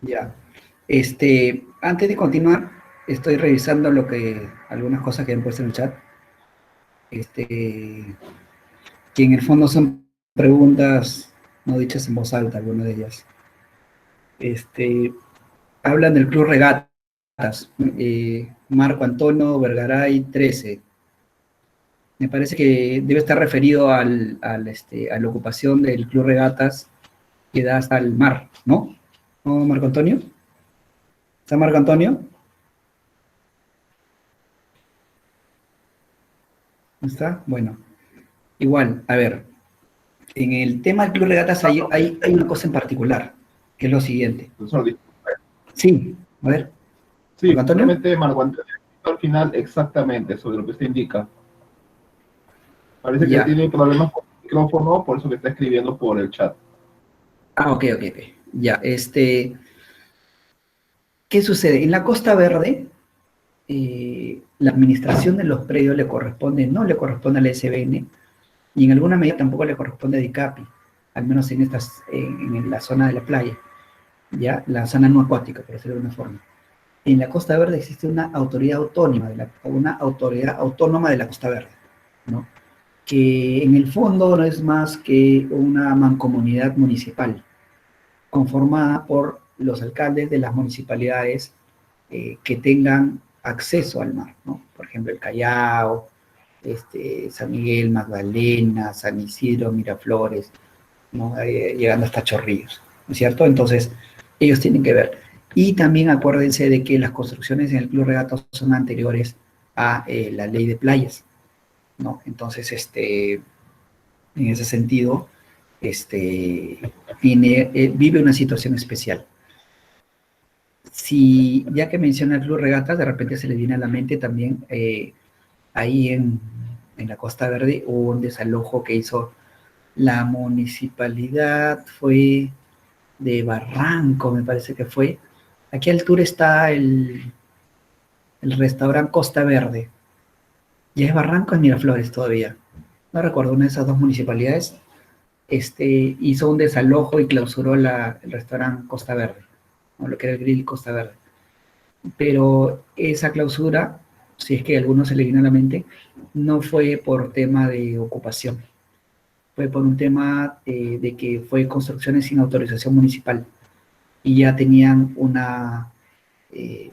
Ya. Antes de continuar, estoy revisando algunas cosas que han puesto en el chat, este, que en el fondo son preguntas no dichas en voz alta, algunas de ellas. Este, Hablan del Club Regatas, Marco Antonio Vergaray 13. Me parece que debe estar referido a la ocupación del Club Regatas que da hasta el mar, ¿no? ¿No, Marco Antonio? ¿Está Marco Antonio? ¿No está? Bueno, igual, a ver, en el tema del Club Regatas hay una cosa en particular, que es lo siguiente. Profesor, Sí, a ver, sí, Marco Antonio. justamente Marco Antonio al final exactamente sobre lo que usted indica. Parece que Ya. tiene problemas con el micrófono, por eso que está escribiendo por el chat. Ah, ok, ok, ok. Ya, ¿qué sucede? En la Costa Verde, la administración de los predios no le corresponde a la SBN, y en alguna medida tampoco le corresponde a DICAPI, al menos en la zona de la playa, ya, la zona no acuática, por decirlo de alguna forma. En la Costa Verde existe una autoridad autónoma de la Costa Verde, ¿no? Que en el fondo no es más que una mancomunidad municipal, conformada por los alcaldes de las municipalidades que tengan acceso al mar, ¿no? Por ejemplo, el Callao, San Miguel, Magdalena, San Isidro, Miraflores, ¿no? Llegando hasta Chorrillos, ¿no es cierto? Entonces, ellos tienen que ver. Y también acuérdense de que las construcciones en el Club Regatas son anteriores a la ley de playas, ¿no? Entonces, en ese sentido, vive una situación especial. Si, ya que menciona el Club Regatas, de repente se le viene a la mente también ahí en la Costa Verde hubo un desalojo que hizo la municipalidad, fue de Barranco, me parece que fue. Aquí al sur está el restaurante Costa Verde. Ya es Barranco, es Miraflores todavía. No recuerdo, una de esas dos municipalidades hizo un desalojo y clausuró el restaurante Costa Verde, o lo que era el grill Costa Verde. Pero esa clausura, si es que a alguno se le viene a la mente, no fue por tema de ocupación, fue por un tema de que fue construcciones sin autorización municipal y ya tenían eh,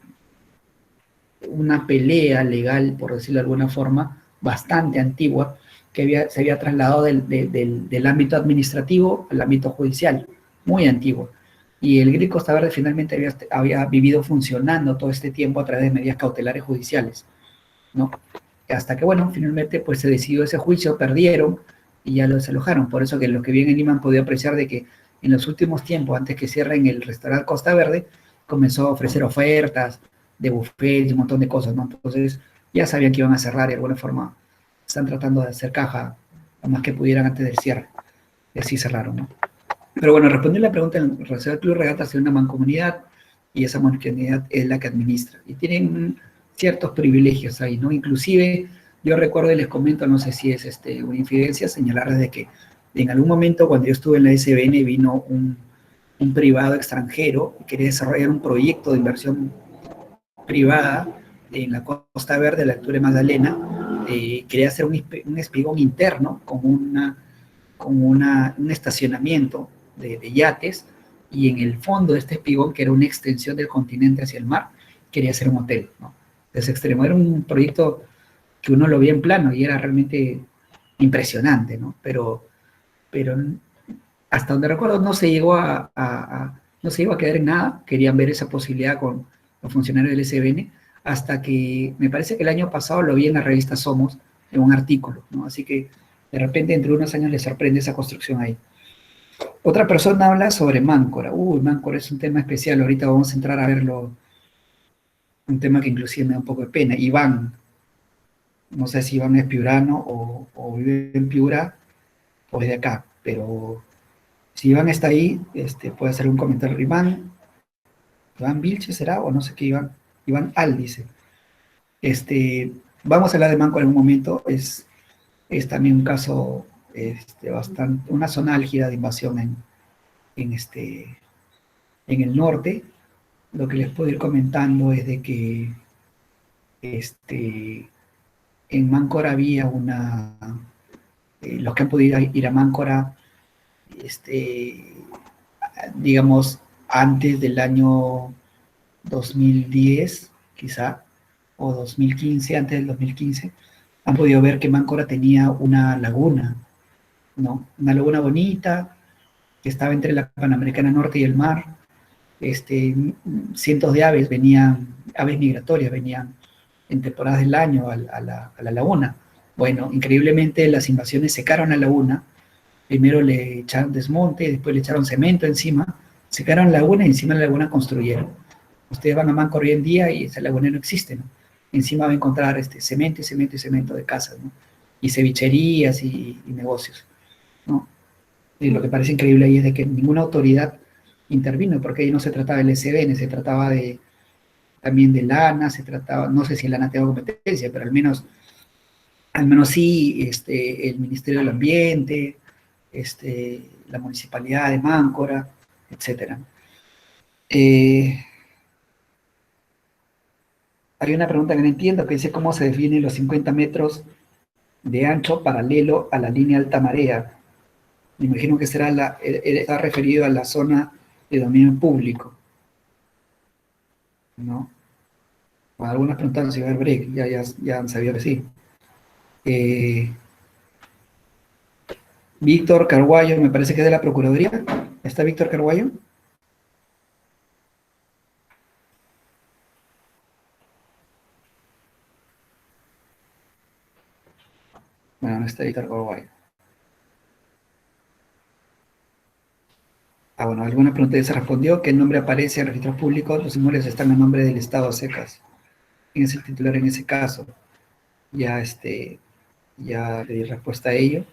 una pelea legal, por decirlo de alguna forma, bastante antigua, que se había trasladado del ámbito administrativo al ámbito judicial, muy antiguo. Y el GRI Costa Verde finalmente había vivido funcionando todo este tiempo a través de medidas cautelares judiciales, ¿no? Hasta que, bueno, finalmente pues se decidió ese juicio, perdieron y ya lo desalojaron. Por eso que lo que bien en Lima han podido apreciar de que en los últimos tiempos, antes que cierren el restaurante Costa Verde, comenzó a ofrecer ofertas de buffet y un montón de cosas, ¿no? Entonces ya sabían que iban a cerrar y de alguna forma están tratando de hacer caja lo más que pudieran antes del cierre. Y así cerraron, ¿no? Pero bueno, respondiendo a la pregunta, el Reserva Club Regatas es una mancomunidad y esa mancomunidad es la que administra. Y tienen ciertos privilegios ahí, ¿no? Inclusive, yo recuerdo y les comento, no sé si es una infidencia, señalarles de que en algún momento cuando yo estuve en la SBN vino un privado extranjero que quería desarrollar un proyecto de inversión privada en la Costa Verde, la altura de Magdalena, quería hacer un espigón interno un estacionamiento de yates y en el fondo de este espigón, que era una extensión del continente hacia el mar, quería hacer un hotel, ¿no? Entonces Extremo era un proyecto que uno lo veía en plano y era realmente impresionante, ¿no? Pero hasta donde recuerdo no se llegó no se llegó a quedar en nada, querían ver esa posibilidad con los funcionarios del SBN, hasta que me parece que el año pasado lo vi en la revista Somos, en un artículo, ¿no? Así que de repente entre unos años les sorprende esa construcción ahí. Otra persona habla sobre Máncora. Uy, Máncora es un tema especial, ahorita vamos a entrar a verlo, un tema que inclusive me da un poco de pena. Iván, no sé si Iván es piurano o vive en Piura o es de acá, pero si Iván está ahí, puede hacer un comentario. Iván Vilche será, o no sé qué Iván, Iván Al dice. Vamos a hablar de Manco en un momento, es también un caso bastante, una zona álgida de invasión en el norte, lo que les puedo ir comentando es de que en Máncora había los que han podido ir a Máncora, digamos, antes del año 2010, quizá, o 2015, antes del 2015, han podido ver que Máncora tenía una laguna, ¿no? Una laguna bonita, que estaba entre la Panamericana Norte y el mar. Cientos de aves venían, aves migratorias venían en temporadas del año a la laguna. Bueno, increíblemente las invasiones secaron la laguna. Primero le echaron desmonte, después le echaron cemento encima, secaron la laguna y encima de la laguna construyeron. Ustedes van a Máncora hoy en día y esa laguna no existe, ¿no? Encima va a encontrar cemento y cemento y cemento de casas, ¿no? Y cevicherías y negocios, ¿no? Y lo que parece increíble ahí es de que ninguna autoridad intervino, porque ahí no se trataba del SBN, se trataba también de lana, se trataba, no sé si lana tenga competencia, pero al menos sí, el Ministerio del Ambiente, la Municipalidad de Máncora, etcétera. Hay una pregunta que no entiendo, que dice cómo se definen los 50 metros de ancho paralelo a la línea alta marea. Me imagino que está referido a la zona de dominio público, ¿no? Bueno, algunas preguntas si va a haber break, ya han sabido que sí. Víctor Carguayo, me parece que es de la Procuraduría. ¿Está Víctor Carguayo? Bueno, no está Víctor Carguayo. Bueno, alguna pregunta ya se respondió. ¿Qué nombre aparece en registros públicos? Los inmuebles están a nombre del Estado a secas. ¿Quién es el titular en ese caso? Ya, ya le di respuesta a ello.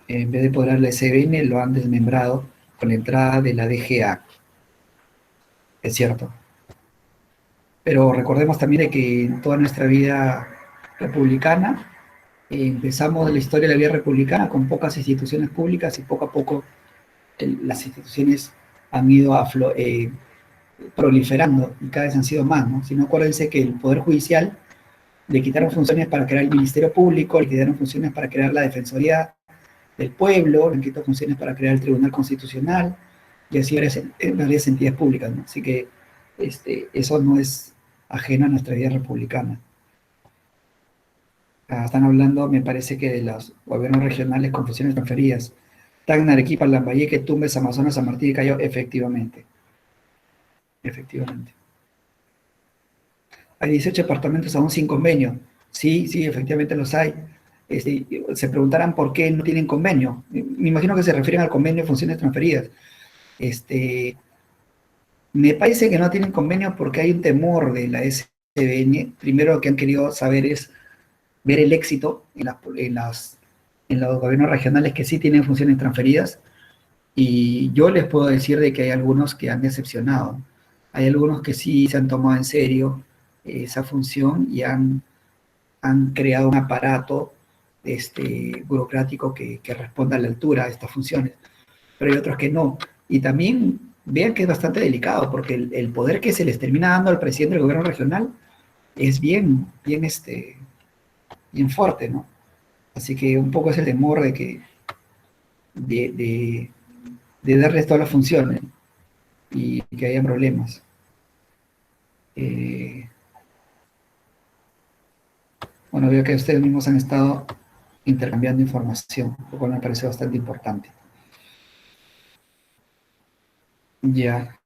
En vez de poder la SBN, lo han desmembrado con la entrada de la DGA. Es cierto. Pero recordemos también de que en toda nuestra vida republicana, empezamos la historia de la vida republicana con pocas instituciones públicas y poco a poco las instituciones han ido proliferando y cada vez han sido más, ¿no? Si no, acuérdense que el Poder Judicial le quitaron funciones para crear el Ministerio Público, le quitaron funciones para crear la Defensoría del Pueblo, le quitaron funciones para crear el Tribunal Constitucional y así varias entidades públicas, ¿no? Así que eso no es ajeno a nuestra vida republicana. Están hablando, me parece que de los gobiernos regionales con funciones transferidas. Tacna, Arequipa, Lambayeque, Tumbes, Amazonas, San Martín y Callao, efectivamente. Efectivamente. Hay 18 departamentos aún sin convenio. Sí, sí, efectivamente los hay. Se preguntarán por qué no tienen convenio. Me imagino que se refieren al convenio de funciones transferidas. Me parece que no tienen convenio porque hay un temor de la SBN. Primero lo que han querido saber es ver el éxito en los gobiernos regionales que sí tienen funciones transferidas. Y yo les puedo decir de que hay algunos que han decepcionado. Hay algunos que sí se han tomado en serio esa función y han creado un aparato burocrático que responda a la altura de estas funciones. Pero hay otros que no. Y también vean que es bastante delicado, porque el poder que se les termina dando al presidente del gobierno regional es bien fuerte, ¿no? Así que un poco es el temor de darles todas las funciones y que haya problemas. Bueno, veo que ustedes mismos han estado intercambiando información, lo cual me parece bastante importante. Ya.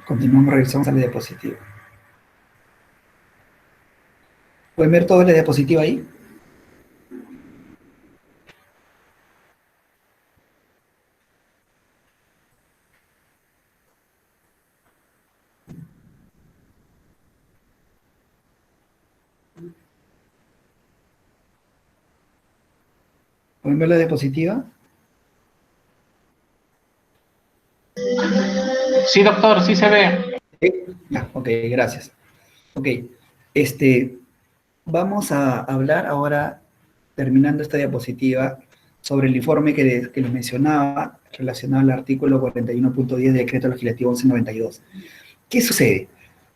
Continuamos, revisamos la diapositiva. ¿Pueden ver toda la diapositiva ahí? ¿Pueden ver la diapositiva? Sí, doctor, sí se ve. Ya, ok, gracias. Ok, vamos a hablar ahora, terminando esta diapositiva, sobre el informe que les mencionaba, relacionado al artículo 41.10 del Decreto Legislativo 1192. ¿Qué sucede?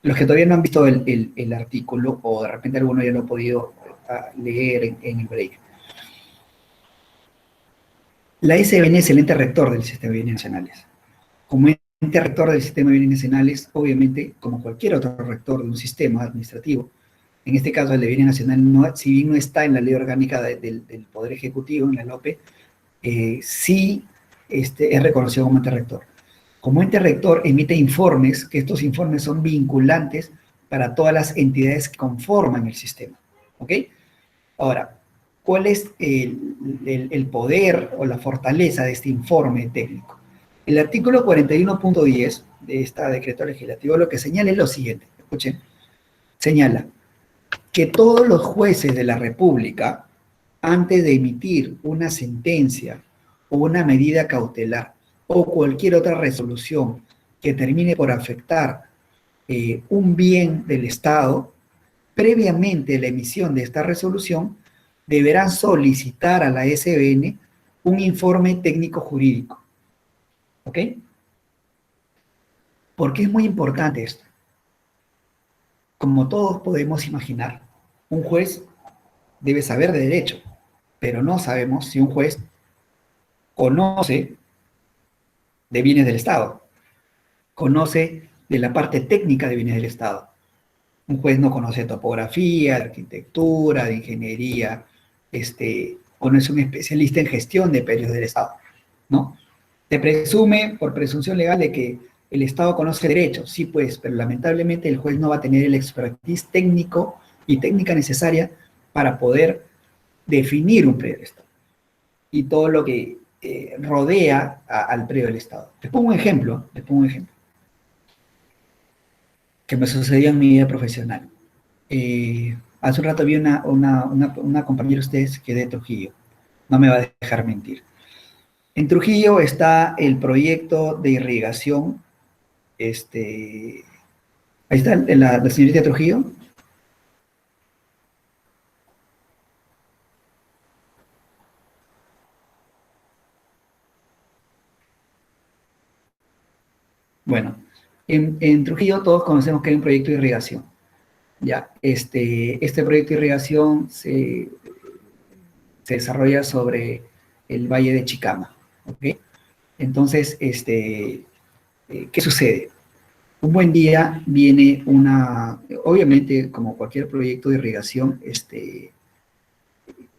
Los que todavía no han visto el artículo, o de repente alguno ya lo ha podido leer en el break. La SBN es el ente rector del sistema de bienes nacionales. Como ente rector del sistema de bienes nacionales, obviamente, como cualquier otro rector de un sistema administrativo, en este caso el de bienes nacionales, si bien no está en la ley orgánica del Poder Ejecutivo, en la LOPE, sí es reconocido como ente rector. Como ente rector emite informes, que estos informes son vinculantes para todas las entidades que conforman el sistema. ¿Ok? Ahora, ¿cuál es el poder o la fortaleza de este informe técnico? El artículo 41.10 de este decreto legislativo lo que señala es lo siguiente. Escuchen. Señala que todos los jueces de la República, antes de emitir una sentencia o una medida cautelar o cualquier otra resolución que termine por afectar un bien del Estado, previamente a la emisión de esta resolución, deberán solicitar a la SBN un informe técnico jurídico. ¿Ok? ¿Por qué es muy importante esto? Como todos podemos imaginar, un juez debe saber de derecho, pero no sabemos si un juez conoce de bienes del Estado, conoce de la parte técnica de bienes del Estado. Un juez no conoce topografía, de arquitectura, de ingeniería, o no es un especialista en gestión de predios del Estado, ¿no? Se presume, por presunción legal, de que el Estado conoce derecho, sí pues, pero lamentablemente el juez no va a tener el expertise técnico y técnica necesaria para poder definir un predio del Estado y todo lo que rodea al predio del Estado. Les pongo un ejemplo, que me sucedió en mi vida profesional. Hace un rato vi una compañera de ustedes que es de Trujillo, no me va a dejar mentir. En Trujillo está el proyecto de irrigación, ahí está la señorita Trujillo. Bueno, en Trujillo todos conocemos que hay un proyecto de irrigación. Ya, este proyecto de irrigación se desarrolla sobre el Valle de Chicama, ¿ok? Entonces, ¿qué sucede? Un buen día viene obviamente, como cualquier proyecto de irrigación,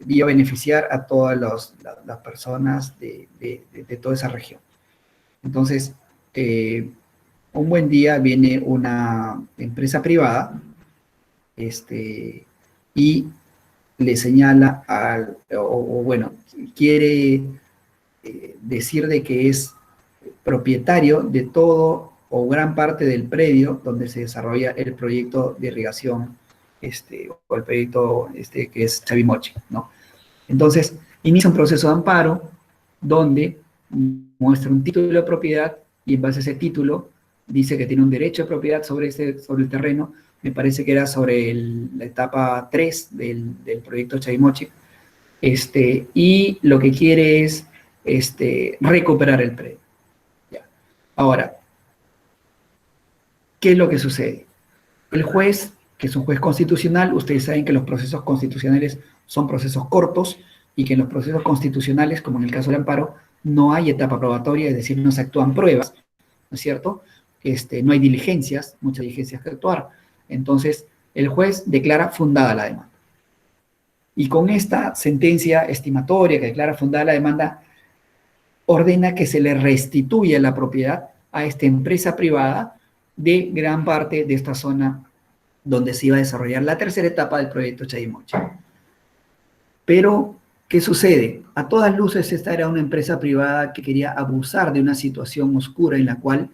iba a beneficiar a todas las personas de toda esa región. Entonces, un buen día viene una empresa privada, y le señala bueno, quiere decir de que es propietario de todo o gran parte del predio donde se desarrolla el proyecto de irrigación, o el proyecto que es Chavimochi, ¿no? Entonces, inicia un proceso de amparo donde muestra un título de propiedad y en base a ese título dice que tiene un derecho de propiedad sobre el terreno. Me parece que era sobre la etapa 3 del proyecto Chavimochi, y lo que quiere es recuperar el predio. Ya. Ahora, ¿qué es lo que sucede? El juez, que es un juez constitucional, ustedes saben que los procesos constitucionales son procesos cortos y que en los procesos constitucionales, como en el caso del amparo, no hay etapa probatoria, es decir, no se actúan pruebas, ¿no es cierto? No hay diligencias, muchas diligencias que actuar. Entonces, el juez declara fundada la demanda. Y con esta sentencia estimatoria que declara fundada la demanda, ordena que se le restituya la propiedad a esta empresa privada de gran parte de esta zona donde se iba a desarrollar la tercera etapa del proyecto Chavimochi. Pero, ¿qué sucede? A todas luces esta era una empresa privada que quería abusar de una situación oscura en la cual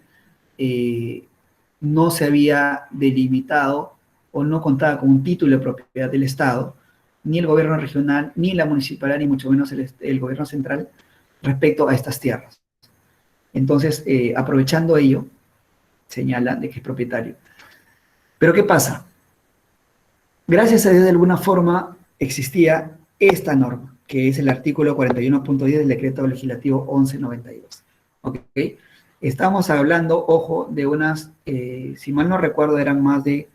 no se había delimitado o no contaba con un título de propiedad del Estado, ni el gobierno regional, ni la municipalidad, ni mucho menos el gobierno central, respecto a estas tierras. Entonces, aprovechando ello, señala de que es propietario. Pero ¿qué pasa? Gracias a Dios, de alguna forma, existía esta norma. que es el artículo 41.10 del decreto legislativo 1192. ¿Ok? Estamos hablando, ojo, de unas, si mal no recuerdo, eran más de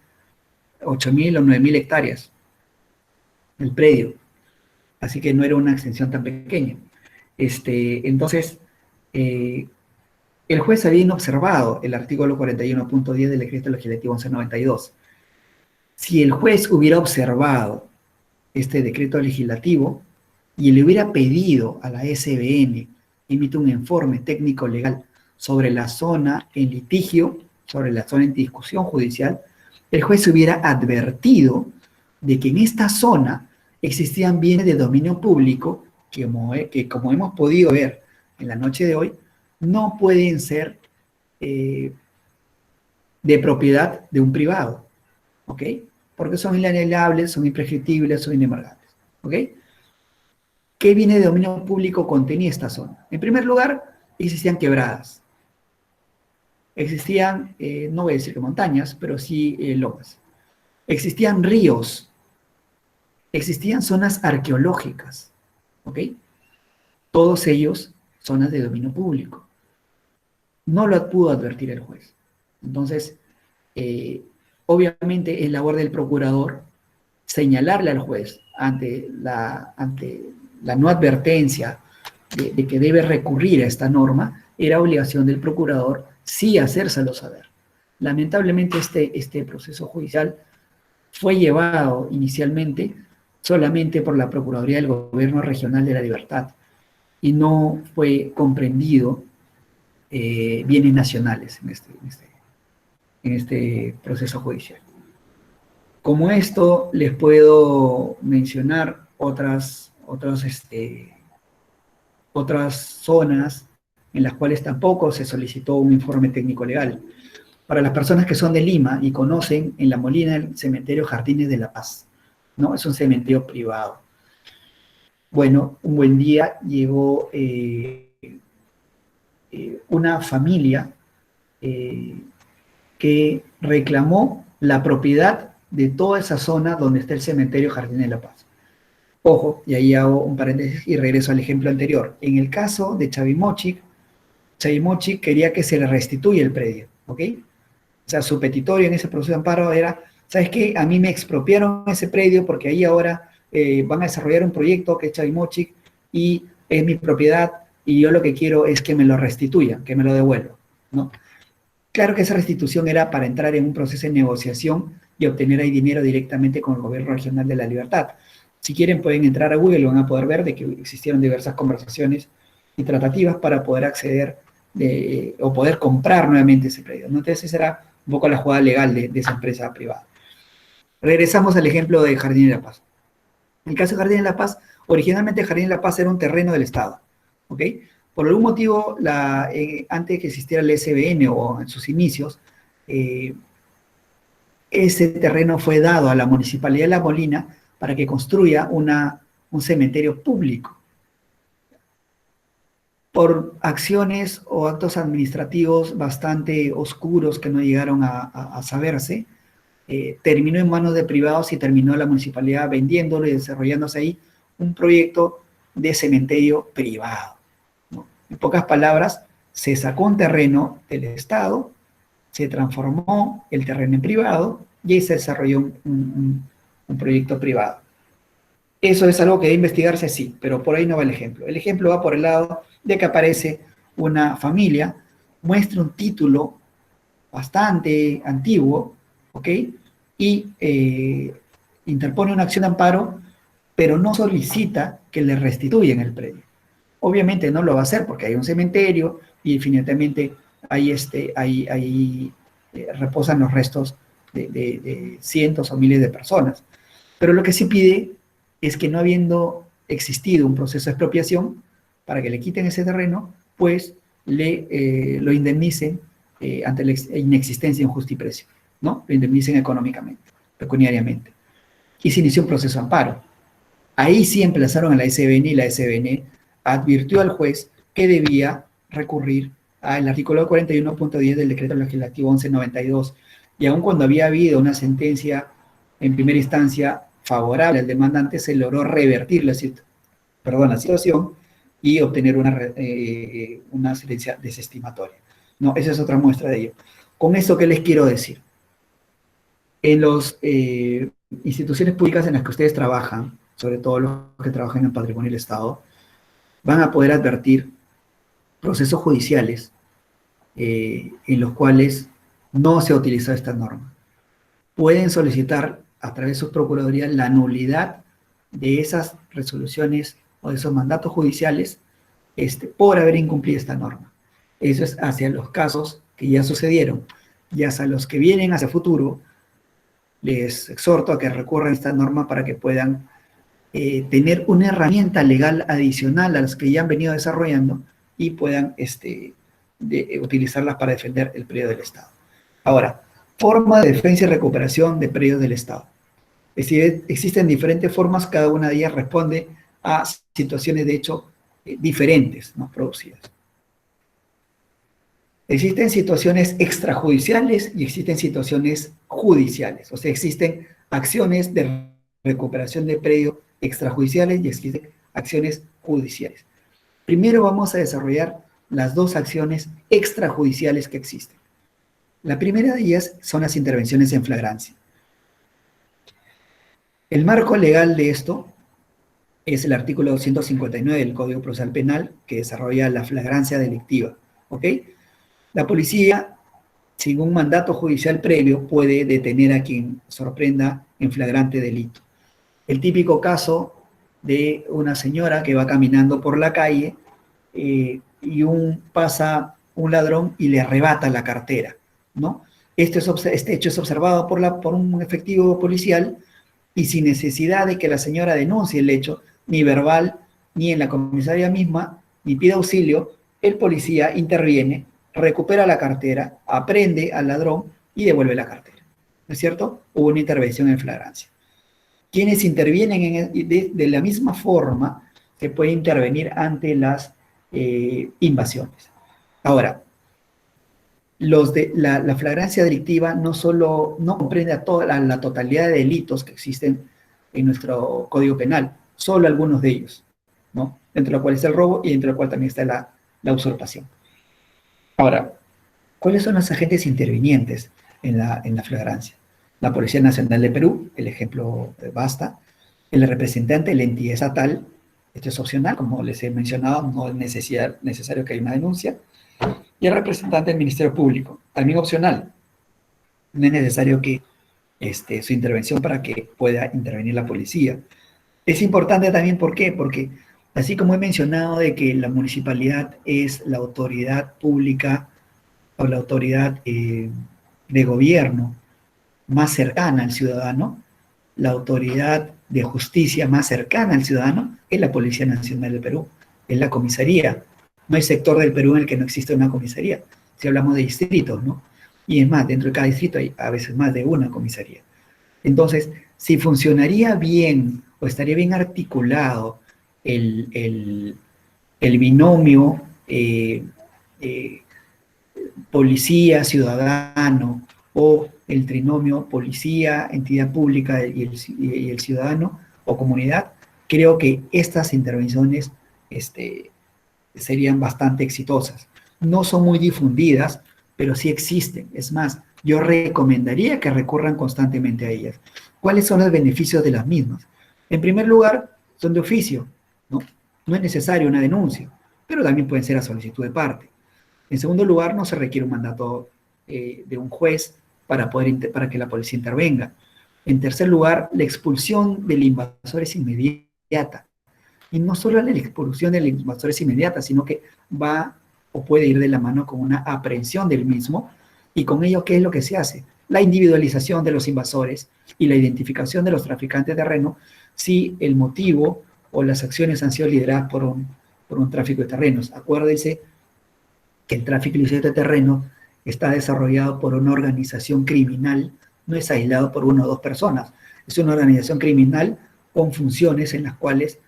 8.000 o 9.000 hectáreas el predio, así que no era una extensión tan pequeña. Entonces, el juez había inobservado el artículo 41.10 del decreto legislativo 1192. Si el juez hubiera observado este decreto legislativo y le hubiera pedido a la SBN emite un informe técnico legal sobre la zona en litigio, sobre la zona en discusión judicial, el juez hubiera advertido de que en esta zona existían bienes de dominio público que como hemos podido ver en la noche de hoy, no pueden ser de propiedad de un privado, ¿ok? Porque son inalienables, son imprescriptibles, son inembargables, ¿ok? ¿Qué viene de dominio público contenía esta zona? En primer lugar, existían quebradas. Existían, no voy a decir que montañas, pero sí lomas. Existían ríos. Existían zonas arqueológicas, ¿ok? Todos ellos zonas de dominio público. No lo pudo advertir el juez. Entonces, obviamente es labor del procurador señalarle al juez ante la no advertencia de que debe recurrir a esta norma, era obligación del procurador sí hacérselo saber. Lamentablemente este proceso judicial fue llevado inicialmente solamente por la Procuraduría del Gobierno Regional de la Libertad y no fue comprendido bienes nacionales en este proceso judicial. Como esto, les puedo mencionar otras zonas en las cuales tampoco se solicitó un informe técnico legal. Para las personas que son de Lima y conocen, en La Molina el cementerio Jardines de la Paz, ¿no? Es un cementerio privado. Bueno, un buen día llegó una familia que reclamó la propiedad de toda esa zona donde está el cementerio Jardín de la Paz. Ojo, y ahí hago un paréntesis y regreso al ejemplo anterior. En el caso de Chavimochic quería que se le restituya el predio, ¿ok? O sea, su petitorio en ese proceso de amparo era, ¿sabes qué? A mí me expropiaron ese predio porque ahí ahora van a desarrollar un proyecto que es Chavimochic y es mi propiedad y yo lo que quiero es que me lo restituyan, que me lo devuelvan, ¿no? Claro que esa restitución era para entrar en un proceso de negociación y obtener ahí dinero directamente con el Gobierno Regional de la Libertad. Si quieren pueden entrar a Google y van a poder ver de que existieron diversas conversaciones y tratativas para poder acceder o poder comprar nuevamente ese predio, ¿no? Entonces esa era un poco la jugada legal de esa empresa privada. Regresamos al ejemplo de Jardín de la Paz. En el caso de Jardín de la Paz, originalmente Jardín de la Paz era un terreno del Estado, ¿ok? Por algún motivo, antes que existiera el SBN o en sus inicios, ese terreno fue dado a la Municipalidad de La Molina para que construya un cementerio público. Por acciones o actos administrativos bastante oscuros que no llegaron a saberse, terminó en manos de privados y terminó la municipalidad vendiéndolo y desarrollándose ahí un proyecto de cementerio privado, ¿no? En pocas palabras, se sacó un terreno del Estado, se transformó el terreno en privado y ahí se desarrolló un proyecto privado. ¿Eso es algo que debe investigarse? Sí, pero por ahí no va el ejemplo. El ejemplo va por el lado de que aparece una familia, muestra un título bastante antiguo, ¿ok? Y interpone una acción de amparo, pero no solicita que le restituyan el predio. Obviamente no lo va a hacer porque hay un cementerio y definitivamente ahí reposan los restos de cientos o miles de personas. Pero lo que sí pide es que no habiendo existido un proceso de expropiación, para que le quiten ese terreno, pues lo indemnicen ante la inexistencia de un justiprecio, ¿no? Lo indemnicen económicamente, pecuniariamente. Y se inició un proceso de amparo. Ahí sí emplazaron a la SBN y la SBN advirtió al juez que debía recurrir al artículo 41.10 del decreto legislativo 1192. Y aun cuando había habido una sentencia en primera instancia favorable al demandante, se logró revertir la situación. perdón, la situación y obtener una sentencia desestimatoria. No, esa es otra muestra de ello. Con esto, ¿qué les quiero decir? En las instituciones públicas en las que ustedes trabajan, sobre todo los que trabajan en el patrimonio del Estado, van a poder advertir procesos judiciales en los cuales no se ha utilizado esta norma. Pueden solicitar a través de sus procuradurías la nulidad de esas resoluciones o de esos mandatos judiciales por haber incumplido esta norma. Eso es hacia los casos que ya sucedieron, y hacia los que vienen hacia futuro, les exhorto a que recurran a esta norma para que puedan tener una herramienta legal adicional a las que ya han venido desarrollando y puedan utilizarlas para defender el predio del Estado. Ahora, forma de defensa y recuperación de predios del Estado. Es decir, existen diferentes formas, cada una de ellas responde a situaciones de hecho diferentes, ¿no?, producidas. Existen situaciones extrajudiciales y existen situaciones judiciales, o sea, existen acciones de recuperación de predio extrajudiciales y existen acciones judiciales. Primero vamos a desarrollar las dos acciones extrajudiciales que existen. La primera de ellas son las intervenciones en flagrancia. El marco legal de esto es el artículo 259 del Código Procesal Penal, que desarrolla la flagrancia delictiva, ¿ok? La policía, sin un mandato judicial previo, puede detener a quien sorprenda en flagrante delito. El típico caso de una señora que va caminando por la calle y pasa un ladrón y le arrebata la cartera, ¿no? Este hecho es observado por un efectivo policial y sin necesidad de que la señora denuncie el hecho, ni verbal, ni en la comisaría misma, ni pida auxilio, el policía interviene, recupera la cartera, aprende al ladrón y devuelve la cartera. ¿No es cierto? Hubo una intervención en flagrancia. Quienes intervienen de la misma forma se puede intervenir ante las invasiones. Ahora, la flagrancia delictiva no comprende a toda la totalidad de delitos que existen en nuestro Código Penal, solo algunos de ellos, ¿no? Entre los cuales está el robo y entre los cuales también está la usurpación. Ahora, ¿cuáles son los agentes intervinientes en la flagrancia? La Policía Nacional de Perú, el ejemplo basta, el representante de la entidad estatal, esto es opcional, como les he mencionado, no es necesario que haya una denuncia, y el representante del Ministerio Público, también opcional, no es necesario que su intervención para que pueda intervenir la policía. Es importante también, ¿por qué? Porque así como he mencionado de que la municipalidad es la autoridad pública o la autoridad de gobierno más cercana al ciudadano, la autoridad de justicia más cercana al ciudadano es la Policía Nacional del Perú, es la comisaría. No hay sector del Perú en el que no exista una comisaría, si hablamos de distritos, ¿no? Y es más, dentro de cada distrito hay a veces más de una comisaría. Entonces, si funcionaría bien o estaría bien articulado el binomio policía-ciudadano o el trinomio policía, entidad pública y el ciudadano o comunidad, creo que estas intervenciones serían bastante exitosas. No son muy difundidas, pero sí existen. Es más, yo recomendaría que recurran constantemente a ellas. ¿Cuáles son los beneficios de las mismas? En primer lugar, son de oficio, ¿no? No es necesaria una denuncia, pero también pueden ser a solicitud de parte. En segundo lugar, no se requiere un mandato de un juez para que la policía intervenga. En tercer lugar, la expulsión del invasor es inmediata. Y no solo la expulsión del invasor es inmediata, sino que va o puede ir de la mano con una aprehensión del mismo. Y con ello, ¿qué es lo que se hace? La individualización de los invasores y la identificación de los traficantes de terreno si el motivo o las acciones han sido lideradas por un tráfico de terrenos. Acuérdense que el tráfico ilícito de terreno está desarrollado por una organización criminal, no es aislado por una o dos personas, es una organización criminal con funciones en las cuales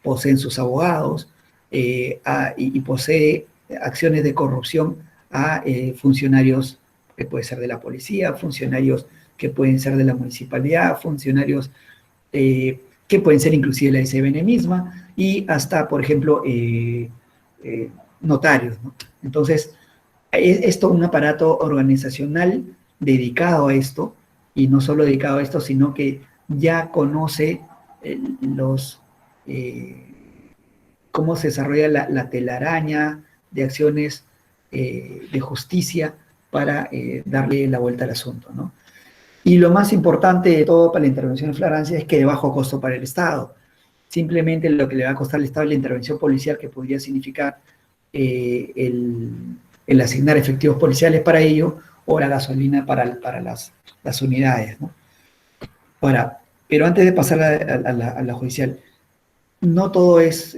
poseen sus abogados y posee acciones de corrupción a funcionarios que pueden ser de la policía, funcionarios que pueden ser de la municipalidad, funcionarios que pueden ser inclusive la SBN misma, y hasta, por ejemplo, notarios, ¿no? Entonces, es todo un aparato organizacional dedicado a esto, y no solo dedicado a esto, sino que ya conoce los... cómo se desarrolla la telaraña de acciones de justicia para darle la vuelta al asunto, ¿no? Y lo más importante de todo para la intervención en flagrancia es que de bajo costo para el Estado. Simplemente lo que le va a costar al Estado es la intervención policial, que podría significar el asignar efectivos policiales para ello, o la gasolina para las unidades, ¿no? Ahora, pero antes de pasar a la judicial, no todo es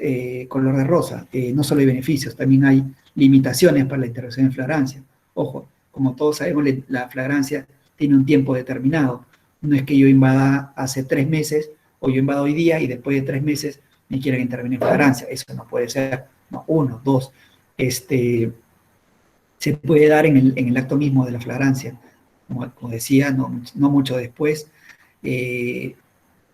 color de rosa, no solo hay beneficios, también hay limitaciones para la intervención en flagrancia. Ojo, como todos sabemos, la flagrancia tiene un tiempo determinado. No es que yo invada hace 3 meses o yo invado hoy día y después de 3 meses me quieran intervenir en flagrancia. Eso no puede ser. No, 1, 2. Se puede dar en el acto mismo de la flagrancia. Como decía, no mucho después.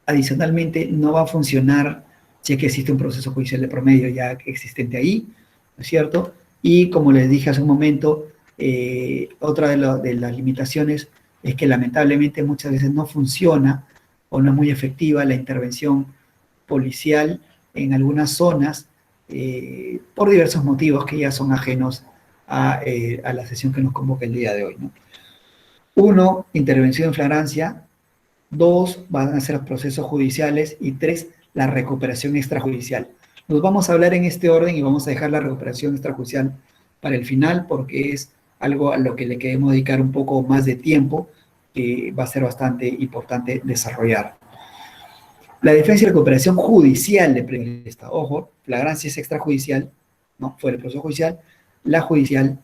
Adicionalmente, no va a funcionar si es que existe un proceso judicial de promedio ya existente ahí, ¿no es cierto? Y como les dije hace un momento, otra de las limitaciones es que lamentablemente muchas veces no funciona o no es muy efectiva la intervención policial en algunas zonas por diversos motivos que ya son ajenos a la sesión que nos convoca el día de hoy, ¿no? 1, intervención en flagrancia. 2, van a ser los procesos judiciales, y 3, la recuperación extrajudicial. Nos vamos a hablar en este orden y vamos a dejar la recuperación extrajudicial para el final, porque es algo a lo que le queremos dedicar un poco más de tiempo, que va a ser bastante importante desarrollar. La defensa y recuperación judicial de premio del Estado. Ojo, flagrancia es extrajudicial, ¿no? Fuera del proceso judicial. La judicial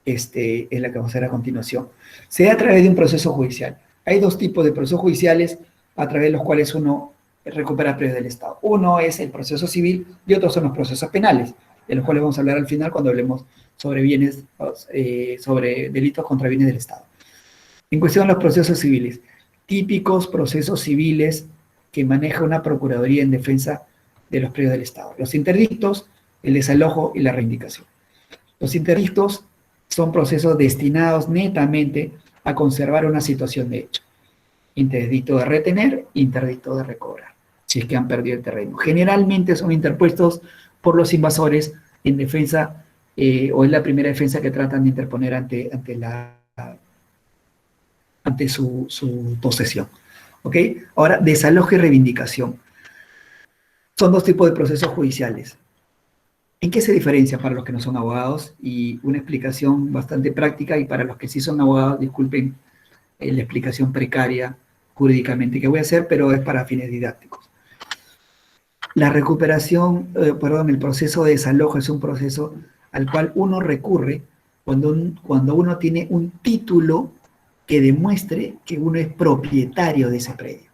es la que vamos a hacer a continuación. Se da a través de un proceso judicial. Hay 2 tipos de procesos judiciales a través de los cuales uno recupera predios del Estado. Uno es el proceso civil y otros son los procesos penales, de los cuales vamos a hablar al final cuando hablemos sobre bienes, sobre delitos contra bienes del Estado. En cuestión de los procesos civiles, típicos procesos civiles que maneja una procuraduría en defensa de los predios del Estado. Los interdictos, el desalojo y la reivindicación. Los interdictos son procesos destinados netamente a conservar una situación de hecho. Interdicto de retener, interdicto de recobrar, si es que han perdido el terreno. Generalmente son interpuestos por los invasores en defensa, o es la primera defensa que tratan de interponer ante su posesión. ¿Ok? Ahora, desalojo y reivindicación. Son 2 tipos de procesos judiciales. ¿En qué se diferencia para los que no son abogados? Y una explicación bastante práctica, y para los que sí son abogados, disculpen la explicación precaria jurídicamente que voy a hacer, pero es para fines didácticos. La recuperación, el proceso de desalojo es un proceso al cual uno recurre cuando uno tiene un título que demuestre que uno es propietario de ese predio.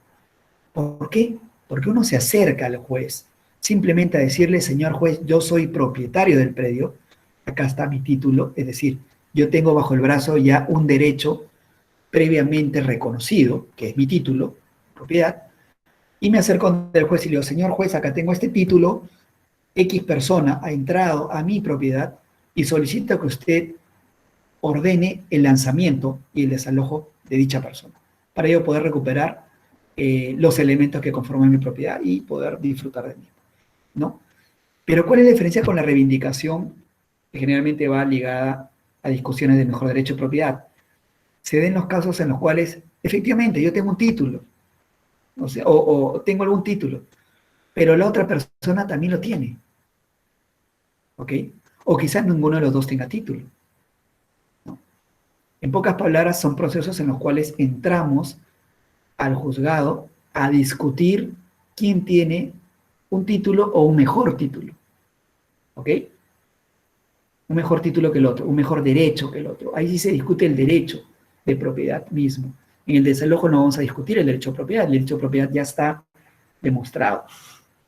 ¿Por qué? Porque uno se acerca al juez simplemente a decirle: señor juez, yo soy propietario del predio, acá está mi título, es decir, yo tengo bajo el brazo ya un derecho previamente reconocido, que es mi título, propiedad, y me acerco al juez y le digo: señor juez, acá tengo este título, X persona ha entrado a mi propiedad y solicito que usted ordene el lanzamiento y el desalojo de dicha persona, para yo poder recuperar los elementos que conforman mi propiedad y poder disfrutar de mí, ¿no? Pero ¿cuál es la diferencia con la reivindicación, que generalmente va ligada a discusiones de mejor derecho de propiedad? Se den los casos en los cuales, efectivamente, yo tengo un título, o tengo algún título, pero la otra persona también lo tiene, ¿ok? O quizás ninguno de los dos tenga título, ¿no? En pocas palabras, son procesos en los cuales entramos al juzgado a discutir quién tiene un título o un mejor título, ¿ok? Un mejor título que el otro, un mejor derecho que el otro. Ahí sí se discute el derecho de propiedad mismo. En el desalojo no vamos a discutir el derecho de propiedad, el derecho de propiedad ya está demostrado.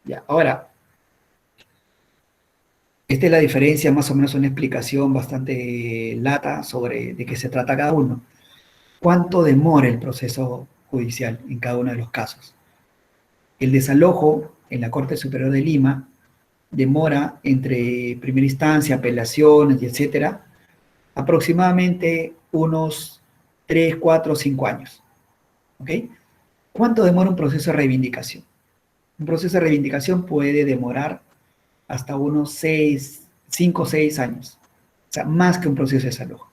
Ya, ahora, esta es la diferencia, más o menos una explicación bastante lata sobre de qué se trata cada uno. ¿Cuánto demora el proceso judicial en cada uno de los casos? El desalojo en la Corte Superior de Lima demora entre primera instancia, apelaciones y etcétera, aproximadamente unos 3, 4, 5 años. ¿Ok? ¿Cuánto demora un proceso de reivindicación? Un proceso de reivindicación puede demorar hasta unos 6, 5 o 6 años. O sea, más que un proceso de desalojo.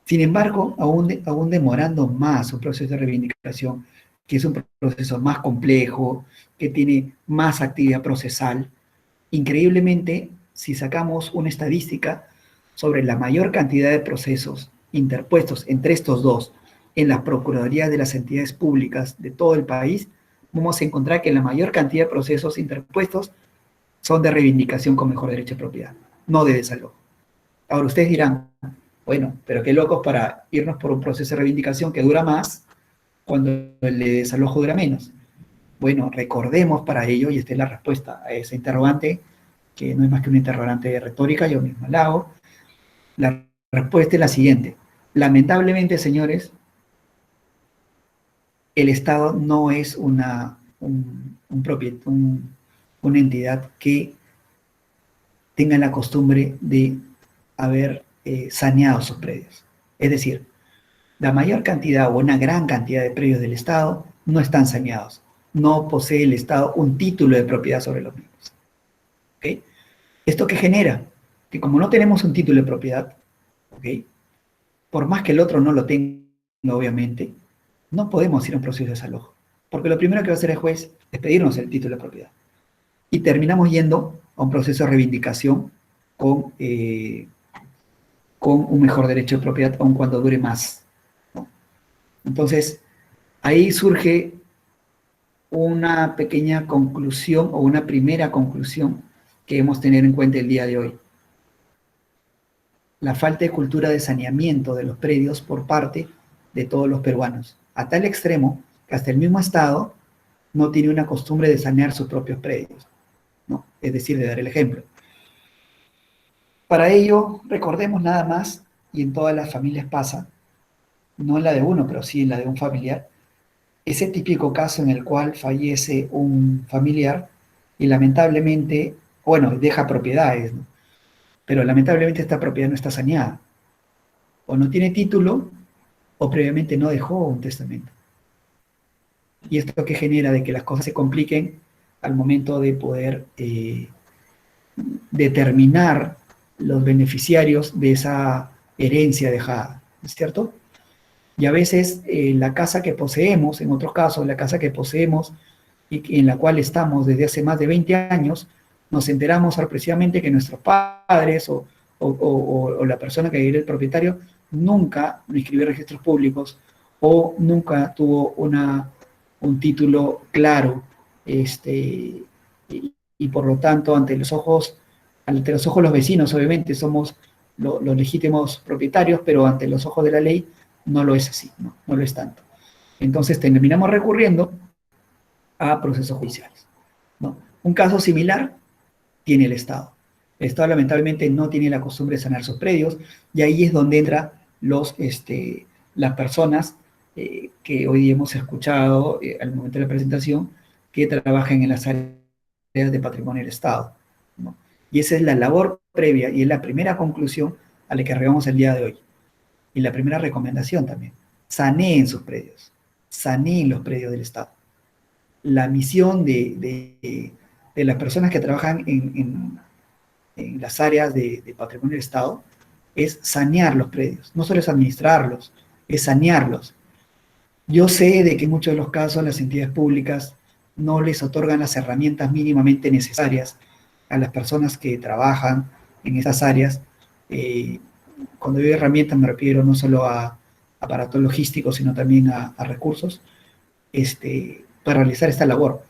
Sin embargo, aún demorando más un proceso de reivindicación, que es un proceso más complejo, que tiene más actividad procesal, increíblemente, si sacamos una estadística sobre la mayor cantidad de procesos interpuestos entre estos dos en las procuradurías de las entidades públicas de todo el país, vamos a encontrar que la mayor cantidad de procesos interpuestos son de reivindicación con mejor derecho de propiedad, no de desalojo. Ahora ustedes dirán, bueno, pero qué locos para irnos por un proceso de reivindicación que dura más cuando el de desalojo dura menos. Bueno, recordemos para ello, y esta es la respuesta a esa interrogante, que no es más que una interrogante retórica, yo mismo la hago. La respuesta es la siguiente. Lamentablemente, señores, el Estado no es una entidad que tenga la costumbre de haber saneado sus predios. Es decir, la mayor cantidad o una gran cantidad de predios del Estado no están saneados. No posee el Estado un título de propiedad sobre los mismos. ¿Okay? ¿Esto qué genera? Que como no tenemos un título de propiedad, ¿okay? Por más que el otro no lo tenga, obviamente, no podemos ir a un proceso de desalojo. Porque lo primero que va a hacer el juez es pedirnos el título de propiedad. Y terminamos yendo a un proceso de reivindicación con, con un mejor derecho de propiedad, aun cuando dure más, ¿no? Entonces, ahí surge una pequeña conclusión o una primera conclusión que debemos tener en cuenta el día de hoy. La falta de cultura de saneamiento de los predios por parte de todos los peruanos, a tal extremo que hasta el mismo Estado no tiene una costumbre de sanear sus propios predios, ¿no? Es decir, de dar el ejemplo. Para ello, recordemos nada más, y en todas las familias pasa, no en la de uno, pero sí en la de un familiar, ese típico caso en el cual fallece un familiar y lamentablemente, bueno, deja propiedades, ¿no? Pero lamentablemente esta propiedad no está saneada, o no tiene título, o previamente no dejó un testamento. Y esto que genera de que las cosas se compliquen al momento de poder determinar los beneficiarios de esa herencia dejada, ¿es cierto? Y a veces la casa que poseemos, en otros casos, la casa que poseemos y en la cual estamos desde hace más de 20 años, nos enteramos sorpresivamente que nuestros padres o la persona que era el propietario nunca inscribió registros públicos o nunca tuvo un título claro, y por lo tanto ante los ojos de los vecinos obviamente somos los legítimos propietarios, pero ante los ojos de la ley no lo es así, no lo es tanto. Entonces terminamos recurriendo a procesos judiciales, ¿no? Un caso similar tiene el Estado. El Estado lamentablemente no tiene la costumbre de sanear sus predios y ahí es donde entran las personas que hoy hemos escuchado al momento de la presentación que trabajan en las áreas de patrimonio del Estado, ¿no? Y esa es la labor previa y es la primera conclusión a la que arribamos el día de hoy. Y la primera recomendación también, saneen sus predios, saneen los predios del Estado. La misión de las personas que trabajan en las áreas de patrimonio del Estado es sanear los predios, no solo es administrarlos, es sanearlos. Yo sé de que en muchos de los casos las entidades públicas no les otorgan las herramientas mínimamente necesarias a las personas que trabajan en esas áreas. Cuando digo herramientas me refiero no solo a aparatos logísticos, sino también a recursos para realizar esta labor.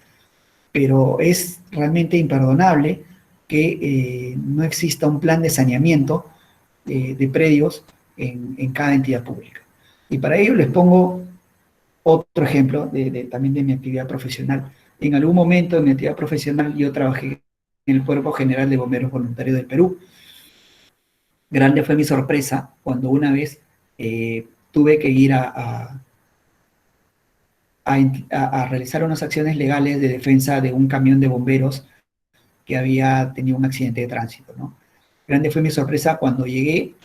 Pero es realmente imperdonable que no exista un plan de saneamiento de predios en cada entidad pública. Y para ello les pongo otro ejemplo también de mi actividad profesional. En algún momento de mi actividad profesional yo trabajé en el Cuerpo General de Bomberos Voluntarios del Perú. Grande fue mi sorpresa cuando una vez tuve que ir a realizar unas acciones legales de defensa de un camión de bomberos que había tenido un accidente de tránsito, ¿no? Grande fue mi sorpresa cuando llegué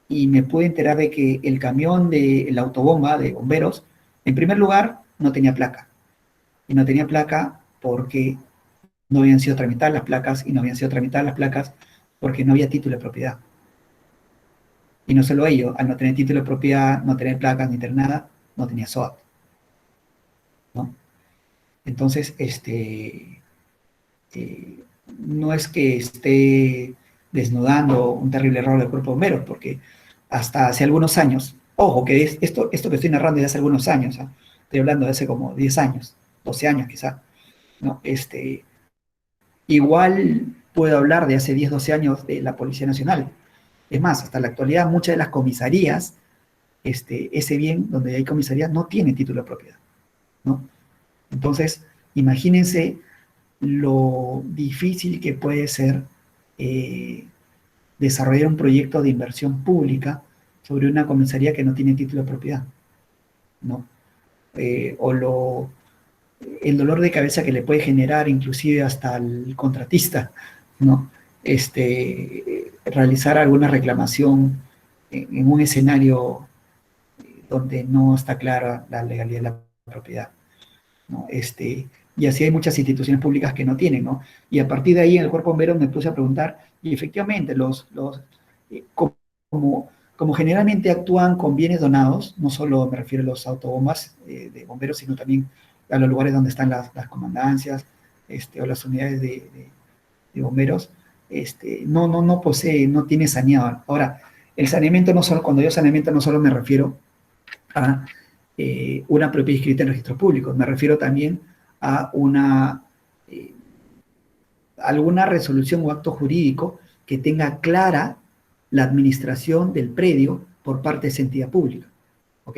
y me pude enterar de que el camión de la autobomba de bomberos, en primer lugar, no tenía placa. Y no tenía placa porque no habían sido tramitadas las placas, y no habían sido tramitadas las placas porque no había título de propiedad. Y no solo ello, al no tener título de propiedad, no tener placas ni tener nada, no tenía SOAT, ¿no? Entonces, no es que esté desnudando un terrible error del cuerpo de bomberos, porque hasta hace algunos años, ojo, que esto que estoy narrando es de hace algunos años, ¿eh? Estoy hablando de hace como 10 años, 12 años quizá, ¿no? Igual puedo hablar de hace 10, 12 años de la Policía Nacional. Es más, hasta la actualidad muchas de las comisarías, ese bien donde hay comisarías no tiene título de propiedad, ¿no? Entonces, imagínense lo difícil que puede ser eh, desarrollar un proyecto de inversión pública sobre una comisaría que no tiene título de propiedad, ¿no? O el dolor de cabeza que le puede generar inclusive hasta el contratista, ¿no? Realizar alguna reclamación en un escenario donde no está clara la legalidad de la propiedad, ¿no? Y así hay muchas instituciones públicas que no tienen, ¿no? Y a partir de ahí en el cuerpo bombero me puse a preguntar, y efectivamente, como, como generalmente actúan con bienes donados, no solo me refiero a los autobombas de bomberos, sino también a los lugares donde están las comandancias, o las unidades de bomberos, no posee, no tiene saneado. Ahora, el saneamiento no solo, cuando yo saneamiento no solo me refiero a una propiedad inscrita en registros públicos, me refiero también a eh, alguna resolución o acto jurídico que tenga clara la administración del predio por parte de esa entidad pública, ¿ok?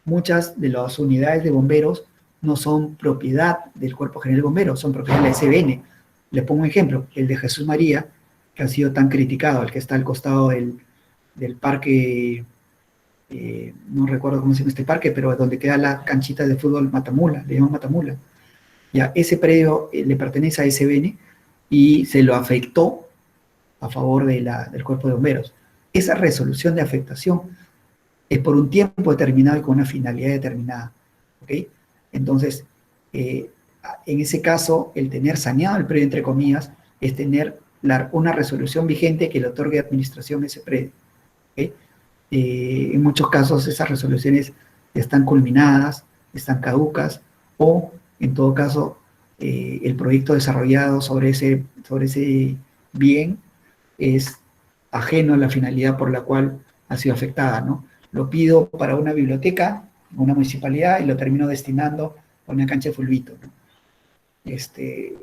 Muchas de las unidades de bomberos no son propiedad del Cuerpo General de Bomberos, son propiedad de la SBN. Le pongo un ejemplo, el de Jesús María, que ha sido tan criticado, el que está al costado del parque, no recuerdo cómo se llama este parque, pero donde queda la canchita de fútbol Matamula, le llaman Matamula. Ya, ese predio le pertenece a SBN y se lo afectó a favor del Cuerpo de Bomberos. Esa resolución de afectación es por un tiempo determinado y con una finalidad determinada, ¿ok? Entonces, en ese caso, el tener saneado el predio, entre comillas, es tener una resolución vigente que le otorgue administración a ese predio, ¿ok? En muchos casos esas resoluciones están culminadas, están caducas, o en todo caso el proyecto desarrollado sobre ese bien es ajeno a la finalidad por la cual ha sido afectada, ¿no? Lo pido para una biblioteca, una municipalidad, y lo termino destinando a una cancha de fulbito, ¿no?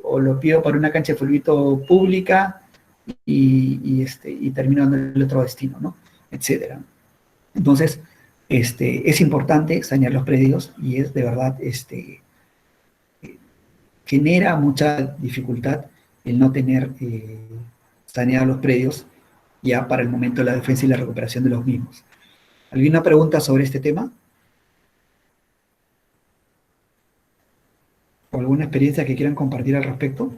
O lo pido para una cancha de fulbito pública y termino dando el otro destino, ¿no? Etcétera. Entonces, es importante sanear los predios y es de verdad, genera mucha dificultad el no tener saneados los predios ya para el momento de la defensa y la recuperación de los mismos. ¿Alguna pregunta sobre este tema? ¿O alguna experiencia que quieran compartir al respecto?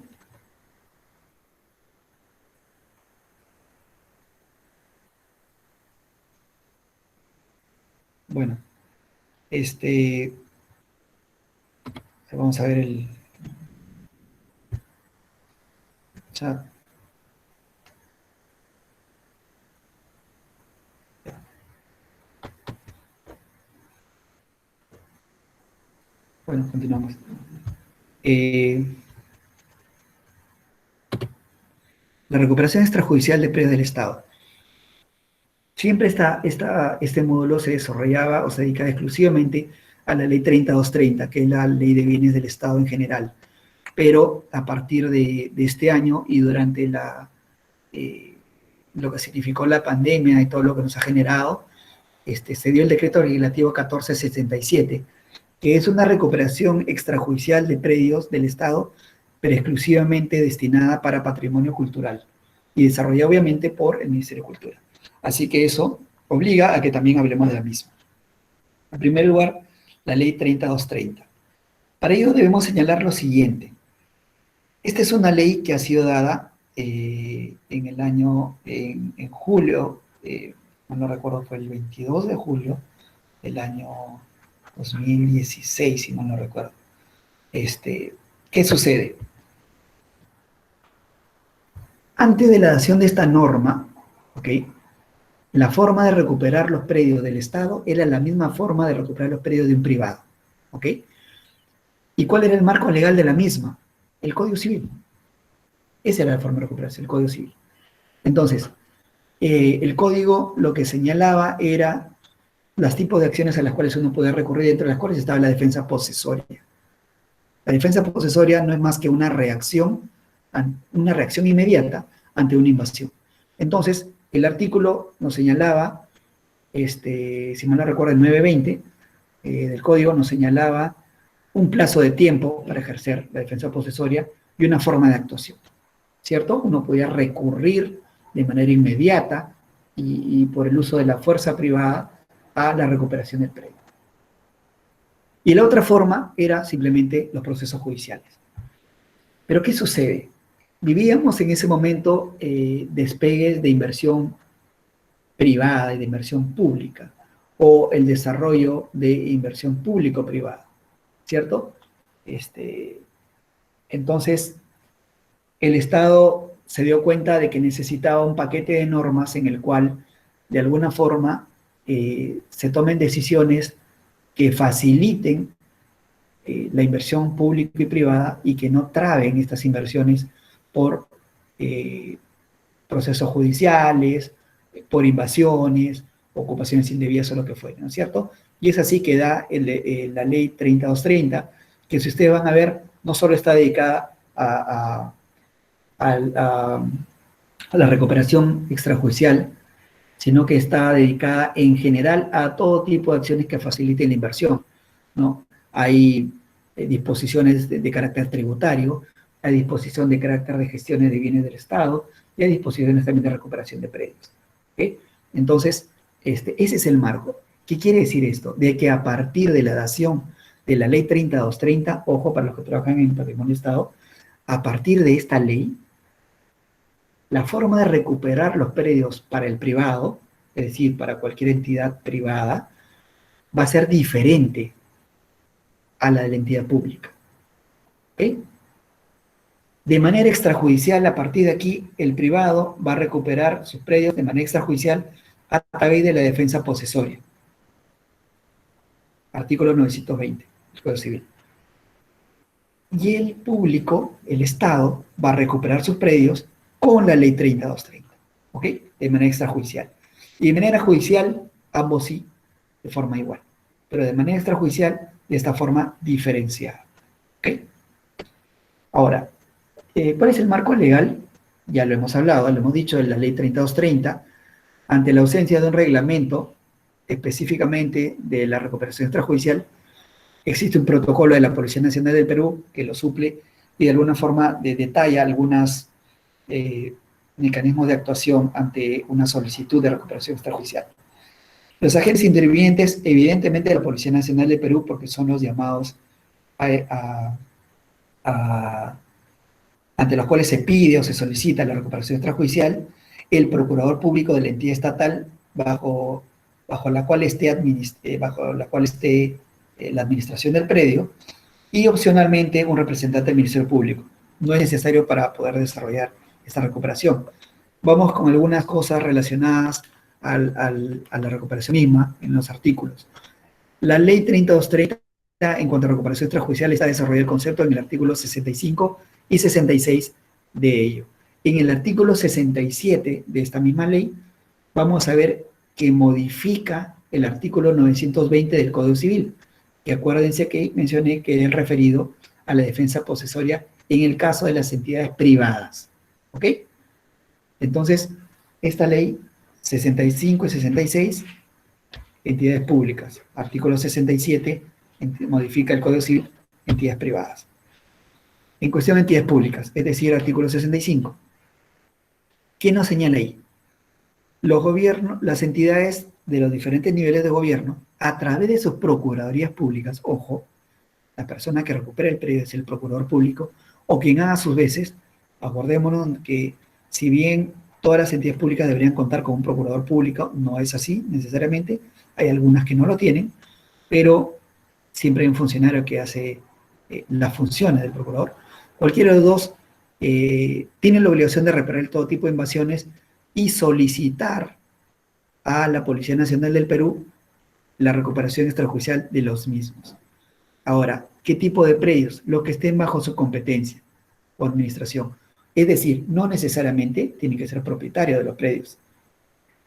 Bueno, vamos a ver el chat. Bueno, continuamos. La recuperación extrajudicial de predios del Estado. Siempre este módulo se desarrollaba o se dedicaba exclusivamente a la ley 30230, que es la ley de bienes del Estado en general. Pero a partir de este año y durante lo que significó la pandemia y todo lo que nos ha generado, se dio el decreto legislativo 1467, que es una recuperación extrajudicial de predios del Estado, pero exclusivamente destinada para patrimonio cultural y desarrollada obviamente por el Ministerio de Cultura. Así que eso obliga a que también hablemos de la misma. En primer lugar, la ley 30230. Para ello debemos señalar lo siguiente. Esta es una ley que ha sido dada en el año, en julio, no recuerdo, fue el 22 de julio del año 2016, si mal no recuerdo. ¿Qué sucede? Antes de la dación de esta norma, ¿ok?, la forma de recuperar los predios del Estado era la misma forma de recuperar los predios de un privado, ¿ok? ¿Y cuál era el marco legal de la misma? El Código Civil. Esa era la forma de recuperación, el Código Civil. Entonces, el Código lo que señalaba era los tipos de acciones a las cuales uno podía recurrir, entre las cuales estaba la defensa posesoria. La defensa posesoria no es más que una reacción inmediata ante una invasión. Entonces, el artículo nos señalaba, si mal no recuerdo, el 920 del Código nos señalaba un plazo de tiempo para ejercer la defensa posesoria y una forma de actuación, ¿cierto? Uno podía recurrir de manera inmediata y por el uso de la fuerza privada a la recuperación del predio. Y la otra forma era simplemente los procesos judiciales. Pero ¿qué sucede? Vivíamos en ese momento despegues de inversión privada y de inversión pública, o el desarrollo de inversión público-privada, ¿cierto? Entonces, el Estado se dio cuenta de que necesitaba un paquete de normas en el cual, de alguna forma, se tomen decisiones que faciliten la inversión pública y privada y que no traben estas inversiones por procesos judiciales, por invasiones, ocupaciones indebidas o lo que fuera, ¿no es cierto? Y es así que da la ley 3230, que si ustedes van a ver, no solo está dedicada a la recuperación extrajudicial, sino que está dedicada en general a todo tipo de acciones que faciliten la inversión, ¿no? Hay disposiciones de carácter tributario, hay disposición de carácter de gestiones de bienes del Estado y hay disposiciones también de recuperación de predios. ¿Okay? Entonces, ese es el marco. ¿Qué quiere decir esto? De que a partir de la dación de la ley 3230, ojo para los que trabajan en patrimonio Estado, a partir de esta ley, la forma de recuperar los predios para el privado, es decir, para cualquier entidad privada, va a ser diferente a la de la entidad pública. ¿Okay? De manera extrajudicial, a partir de aquí, el privado va a recuperar sus predios de manera extrajudicial a través de la defensa posesoria. Artículo 920 del Código Civil. Y el público, el Estado, va a recuperar sus predios con la ley 3230. ¿Ok? De manera extrajudicial. Y de manera judicial, ambos sí, de forma igual. Pero de manera extrajudicial, de esta forma diferenciada. ¿Ok? Ahora, ¿cuál es el marco legal? Ya lo hemos hablado, lo hemos dicho, de la ley 3230, ante la ausencia de un reglamento, específicamente de la recuperación extrajudicial, existe un protocolo de la Policía Nacional del Perú que lo suple y de alguna forma detalla algunos mecanismos de actuación ante una solicitud de recuperación extrajudicial. Los agentes intervinientes, evidentemente, de la Policía Nacional del Perú, porque son los llamados ante los cuales se pide o se solicita la recuperación extrajudicial, el procurador público de la entidad estatal bajo la cual esté la administración del predio, y opcionalmente un representante del Ministerio Público. No es necesario para poder desarrollar esta recuperación. Vamos con algunas cosas relacionadas a la recuperación misma en los artículos. La ley 3230 en cuanto a recuperación extrajudicial está desarrollado el concepto en el artículo 65 y 66 de ello. En el artículo 67 de esta misma ley vamos a ver que modifica el artículo 920 del Código Civil, que acuérdense que mencioné que es referido a la defensa posesoria en el caso de las entidades privadas. ¿Ok? Entonces, esta ley 65 y 66, entidades públicas. Artículo 67, modifica el Código Civil, entidades privadas. En cuestión de entidades públicas, es decir, artículo 65. ¿Qué nos señala ahí? Los gobiernos, las entidades de los diferentes niveles de gobierno, a través de sus procuradurías públicas, ojo, La persona que recupera el predio es el procurador público, o quien a sus veces, acordémonos que si bien todas las entidades públicas deberían contar con un procurador público, no es así necesariamente, hay algunas que no lo tienen, pero siempre hay un funcionario que hace las funciones del procurador. Cualquiera de los dos tiene la obligación de repeler todo tipo de invasiones y solicitar a la Policía Nacional del Perú la recuperación extrajudicial de los mismos. Ahora, ¿qué tipo de predios? Los que estén bajo su competencia o administración. Es decir, no necesariamente tienen que ser propietarios de los predios.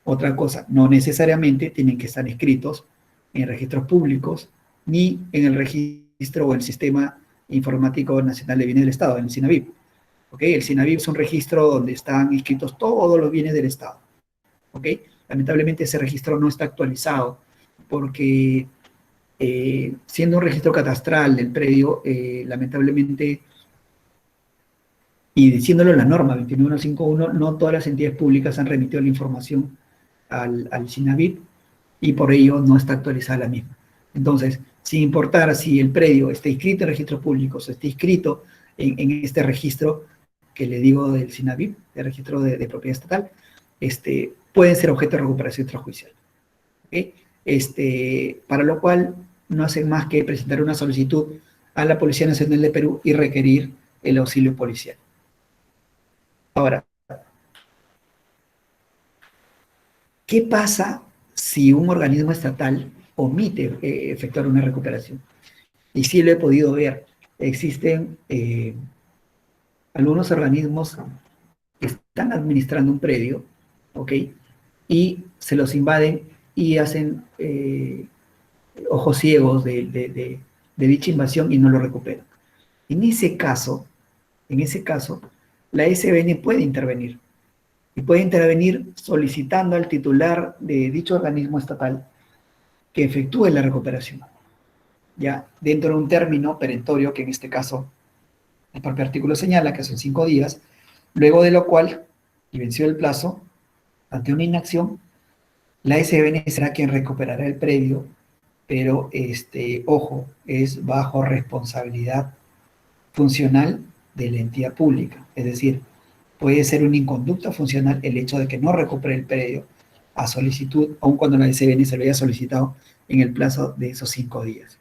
Otra cosa, no necesariamente tienen que estar inscritos en registros públicos ni en el registro o el Sistema Informático Nacional de Bienes del Estado, en el SINAVIP. ¿Okay? El SINAVIP es un registro donde están inscritos todos los bienes del Estado. ¿Okay? Lamentablemente ese registro no está actualizado porque siendo un registro catastral del predio, lamentablemente, y diciéndolo la norma 21151, no todas las entidades públicas han remitido la información al SINAVIP y por ello no está actualizada la misma. Entonces, sin importar si el predio está inscrito en registros públicos o está inscrito en este registro que le digo del SINAVIP, el registro de propiedad estatal, pueden ser objeto de recuperación extrajudicial. ¿Okay? Para lo cual no hacen más que presentar una solicitud a la Policía Nacional de Perú y requerir el auxilio policial. Ahora, ¿qué pasa si un organismo estatal omite efectuar una recuperación? Y sí lo he podido ver. Existen algunos organismos que están administrando un predio, ¿ok? Y se los invaden y hacen ojos ciegos de dicha invasión y no lo recuperan. En ese caso, la SBN puede intervenir. Y puede intervenir solicitando al titular de dicho organismo estatal que efectúe la recuperación, ya dentro de un término perentorio que en este caso el propio artículo señala que son 5 días, luego de lo cual, y venció el plazo, ante una inacción, la SBN será quien recuperará el predio, pero ojo, es bajo responsabilidad funcional de la entidad pública, es decir, puede ser una inconducta funcional el hecho de que no recupere el predio a solicitud, aun cuando la SBN se lo haya solicitado en el plazo de esos 5 días.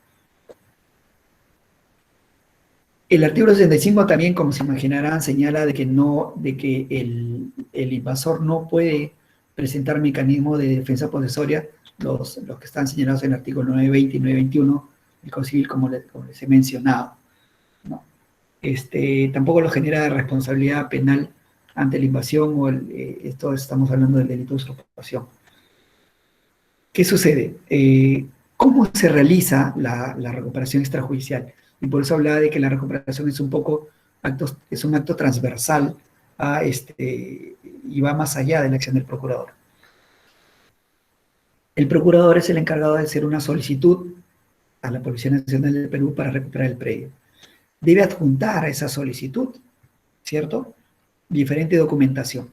El artículo 65 también, como se imaginarán, señala de que el invasor no puede presentar mecanismos de defensa posesoria, los que están señalados en el artículo 920 y 921 del Código Civil, como les he mencionado, ¿no? Tampoco lo genera responsabilidad penal ante la invasión o esto estamos hablando del delito de usurpación. ¿Qué sucede? ¿Cómo se realiza la recuperación extrajudicial? Y por eso hablaba de que la recuperación es un acto transversal y va más allá de la acción del procurador. El procurador es el encargado de hacer una solicitud a la Policía Nacional del Perú para recuperar el predio. Debe adjuntar a esa solicitud, ¿cierto?, diferente documentación.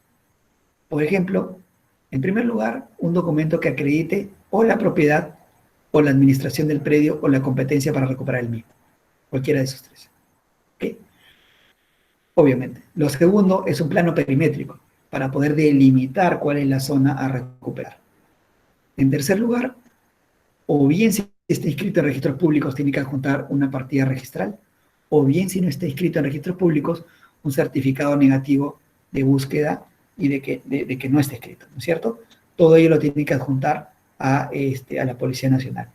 Por ejemplo, en primer lugar, un documento que acredite o la propiedad o la administración del predio o la competencia para recuperar el mismo. Cualquiera de esos tres. ¿Okay? Obviamente. Lo segundo es un plano perimétrico para poder delimitar cuál es la zona a recuperar. En tercer lugar, o bien si está inscrito en registros públicos tiene que adjuntar una partida registral, o bien si no está inscrito en registros públicos, un certificado negativo de búsqueda y de que no está escrito, ¿no es cierto? Todo ello lo tiene que adjuntar a la Policía Nacional.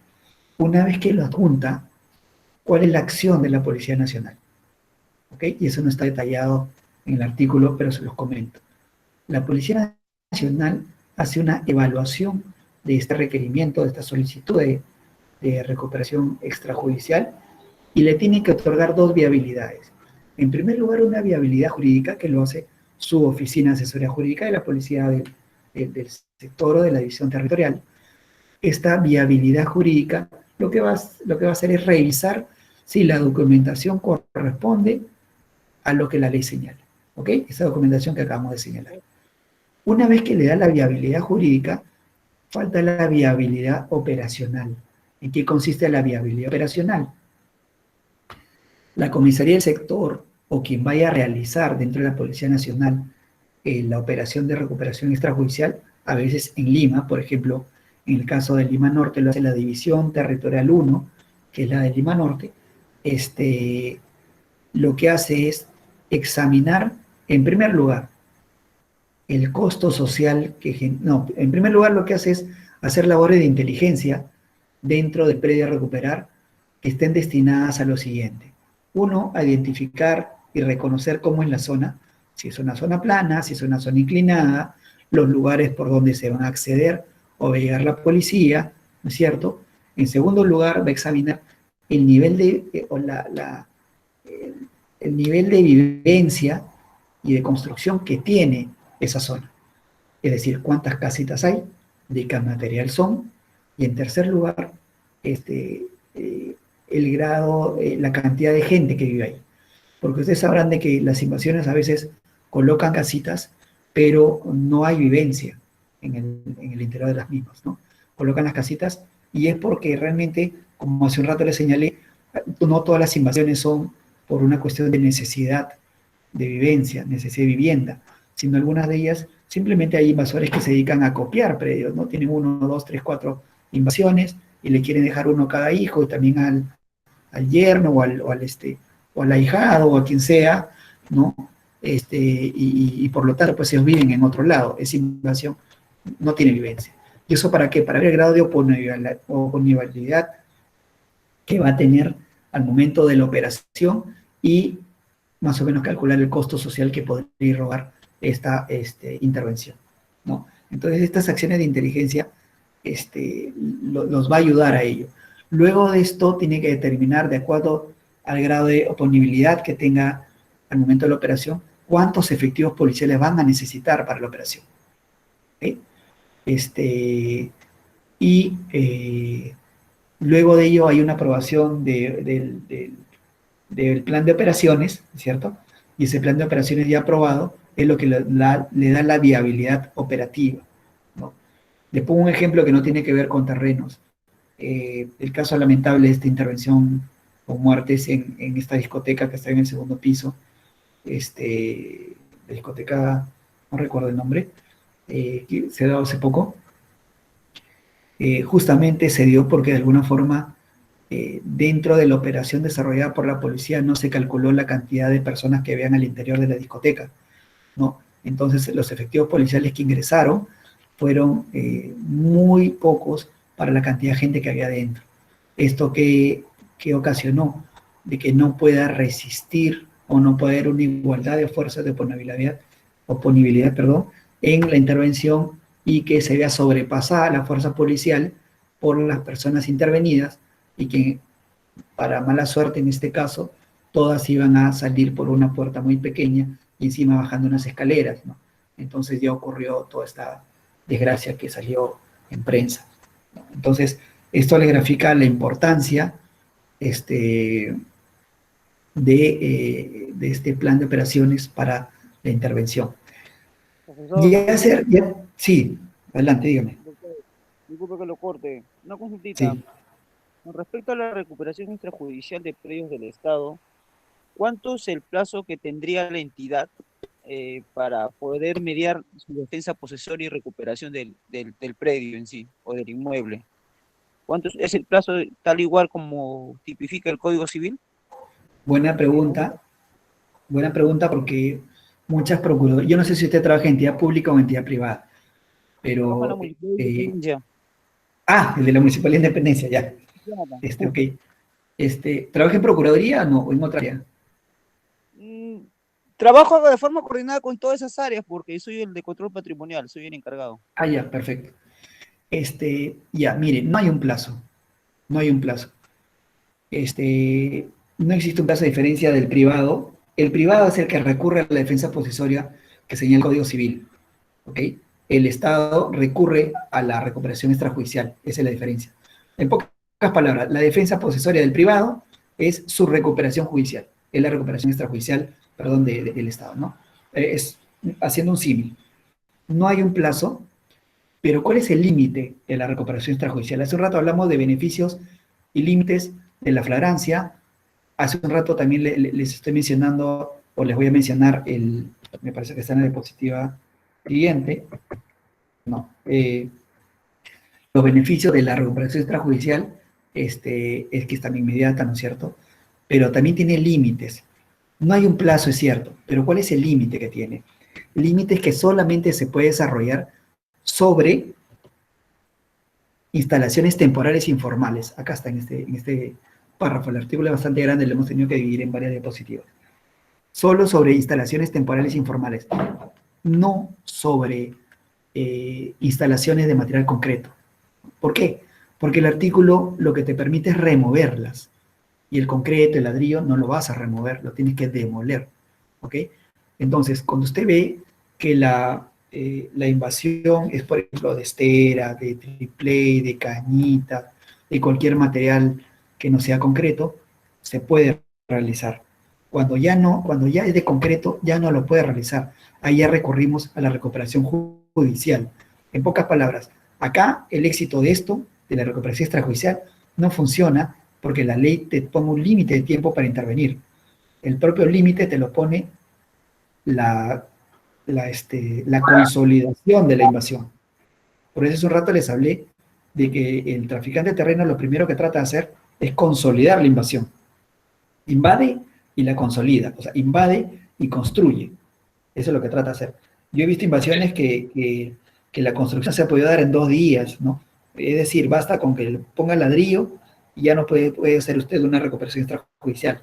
Una vez que lo adjunta, ¿cuál es la acción de la Policía Nacional? ¿Okay? Y eso no está detallado en el artículo, pero se los comento. La Policía Nacional hace una evaluación de este requerimiento, de esta solicitud de recuperación extrajudicial, y le tiene que otorgar 2 viabilidades. En primer lugar, una viabilidad jurídica que lo hace su Oficina de Asesoría Jurídica de la Policía del Sector o de la División Territorial. Esta viabilidad jurídica lo que va a hacer es revisar si la documentación corresponde a lo que la ley señala. ¿Ok? Esa documentación que acabamos de señalar. Una vez que le da la viabilidad jurídica, falta la viabilidad operacional. ¿En qué consiste la viabilidad operacional? La comisaría del sector o quien vaya a realizar dentro de la Policía Nacional la operación de recuperación extrajudicial, a veces en Lima, por ejemplo, en el caso de Lima Norte lo hace la División Territorial 1, que es la de Lima Norte, lo que hace es examinar, en primer lugar, el costo social no, en primer lugar lo que hace es hacer labores de inteligencia dentro del predio a recuperar que estén destinadas a lo siguiente. Uno, a identificar y reconocer cómo es la zona, si es una zona plana, si es una zona inclinada, los lugares por donde se van a acceder o va a llegar la policía, ¿no es cierto? En segundo lugar, va a examinar el nivel el nivel de vivencia y de construcción que tiene esa zona. Es decir, cuántas casitas hay, de qué material son, y en tercer lugar, el grado, la cantidad de gente que vive ahí. Porque ustedes sabrán de que las invasiones a veces colocan casitas, pero no hay vivencia en el interior de las mismas, ¿no? Colocan las casitas y es porque realmente, como hace un rato les señalé, no todas las invasiones son por una cuestión de necesidad de vivencia, necesidad de vivienda, sino algunas de ellas simplemente hay invasores que se dedican a copiar predios, ¿no? Tienen 1, 2, 3, 4 invasiones y le quieren dejar uno a cada hijo y también al yerno o al ahijado o a quien sea, ¿no? Y por lo tanto, pues ellos viven en otro lado. Esa invasión no tiene vivencia. ¿Y eso para qué? Para ver el grado de oponibilidad que va a tener al momento de la operación y más o menos calcular el costo social que podría robar esta intervención, ¿no? Entonces, estas acciones de inteligencia los va a ayudar a ello. Luego de esto, tiene que determinar, de acuerdo al grado de oponibilidad que tenga al momento de la operación, cuántos efectivos policiales van a necesitar para la operación. ¿Okay? Luego de ello hay una aprobación del plan de operaciones, ¿cierto? Y ese plan de operaciones ya aprobado es lo que le da la viabilidad operativa, ¿no? Le pongo un ejemplo que no tiene que ver con terrenos. El caso lamentable de esta intervención con muertes en esta discoteca que está en el segundo piso, la discoteca, no recuerdo el nombre, que se ha dado hace poco, justamente se dio porque de alguna forma dentro de la operación desarrollada por la policía no se calculó la cantidad de personas que habían al interior de la discoteca, ¿no? Entonces los efectivos policiales que ingresaron fueron muy pocos para la cantidad de gente que había dentro. Esto que ocasionó de que no pueda resistir o no pueda haber una igualdad de fuerzas de oponibilidad, en la intervención y que se vea sobrepasada la fuerza policial por las personas intervenidas y que, para mala suerte en este caso, todas iban a salir por una puerta muy pequeña y encima bajando unas escaleras, ¿no? Entonces ya ocurrió toda esta desgracia que salió en prensa, ¿no? Entonces, esto le grafica la importancia de este plan de operaciones para la intervención. Profesor, Sí, adelante, dígame. doctor, disculpe que lo corte. Una consultita. Sí. Con respecto a la recuperación extrajudicial de predios del Estado, ¿cuánto es el plazo que tendría la entidad para poder mediar su defensa posesoria y recuperación del predio en sí, o del inmueble? ¿Cuánto es el plazo tal igual como tipifica el Código Civil? Buena pregunta porque muchas procuradorías, yo no sé si usted trabaja en entidad pública o en entidad privada, Trabajo en la pero... Municipalidad de Independencia. el de la Municipalidad de Independencia, ya. Ok. ¿Trabaja en procuraduría o en otra área? Trabajo de forma coordinada con todas esas áreas porque soy el de control patrimonial, soy el encargado. Ya, perfecto. Ya, mire, no hay un plazo. No hay un plazo. No existe un plazo de diferencia del privado. El privado es el que recurre a la defensa posesoria que señala el Código Civil. ¿Ok? El Estado recurre a la recuperación extrajudicial. Esa es la diferencia. En pocas palabras, la defensa posesoria del privado es su recuperación judicial. Es la recuperación extrajudicial, perdón, del Estado, ¿no? Es haciendo un símil. No hay un plazo, pero ¿cuál es el límite de la recuperación extrajudicial? Hace un rato hablamos de beneficios y límites de la flagrancia hace un rato también les estoy mencionando, o les voy a mencionar, me parece que está en la diapositiva siguiente, no, los beneficios de la recuperación extrajudicial, es que es tan inmediata, ¿no es cierto? Pero también tiene límites. No hay un plazo, es cierto, pero ¿cuál es el límite que tiene? El límite es que solamente se puede desarrollar sobre instalaciones temporales informales. Acá está en este párrafo, el artículo es bastante grande, lo hemos tenido que dividir en varias diapositivas. Solo sobre instalaciones temporales informales, no sobre instalaciones de material concreto. ¿Por qué? Porque el artículo lo que te permite es removerlas, y el concreto, el ladrillo, no lo vas a remover, lo tienes que demoler, ¿ok? Entonces, cuando usted ve que la invasión es, por ejemplo, de estera, de triple, de cañita, de cualquier material que no sea concreto, se puede realizar. Cuando ya es de concreto, ya no lo puede realizar. Ahí ya recurrimos a la recuperación judicial. En pocas palabras, acá el éxito de esto, de la recuperación extrajudicial, no funciona porque la ley te pone un límite de tiempo para intervenir. El propio límite te lo pone la consolidación de la invasión. Por eso hace un rato les hablé de que el traficante de terreno lo primero que trata de hacer es consolidar la invasión. Invade y la consolida, o sea, invade y construye. Eso es lo que trata de hacer. Yo he visto invasiones que la construcción se ha podido dar en 2 días, ¿no? Es decir, basta con que le ponga ladrillo y ya no puede hacer usted una recuperación extrajudicial,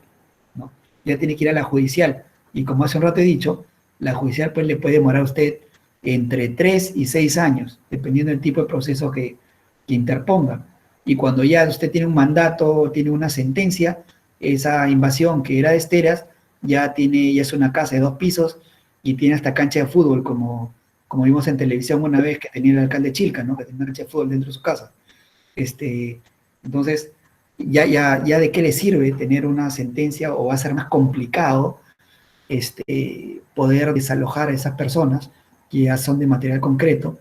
¿no? Ya tiene que ir a la judicial. Y como hace un rato he dicho, la judicial pues le puede demorar a usted entre 3 y 6 años, dependiendo del tipo de proceso que interponga. Y cuando ya usted tiene un mandato, tiene una sentencia, esa invasión que era de esteras, ya es una casa de 2 pisos y tiene hasta cancha de fútbol, como vimos en televisión una vez que tenía el alcalde Chilca, ¿no? Que tenía una cancha de fútbol dentro de su casa. Entonces, ya de qué le sirve tener una sentencia, o va a ser más complicado poder desalojar a esas personas que ya son de material concreto,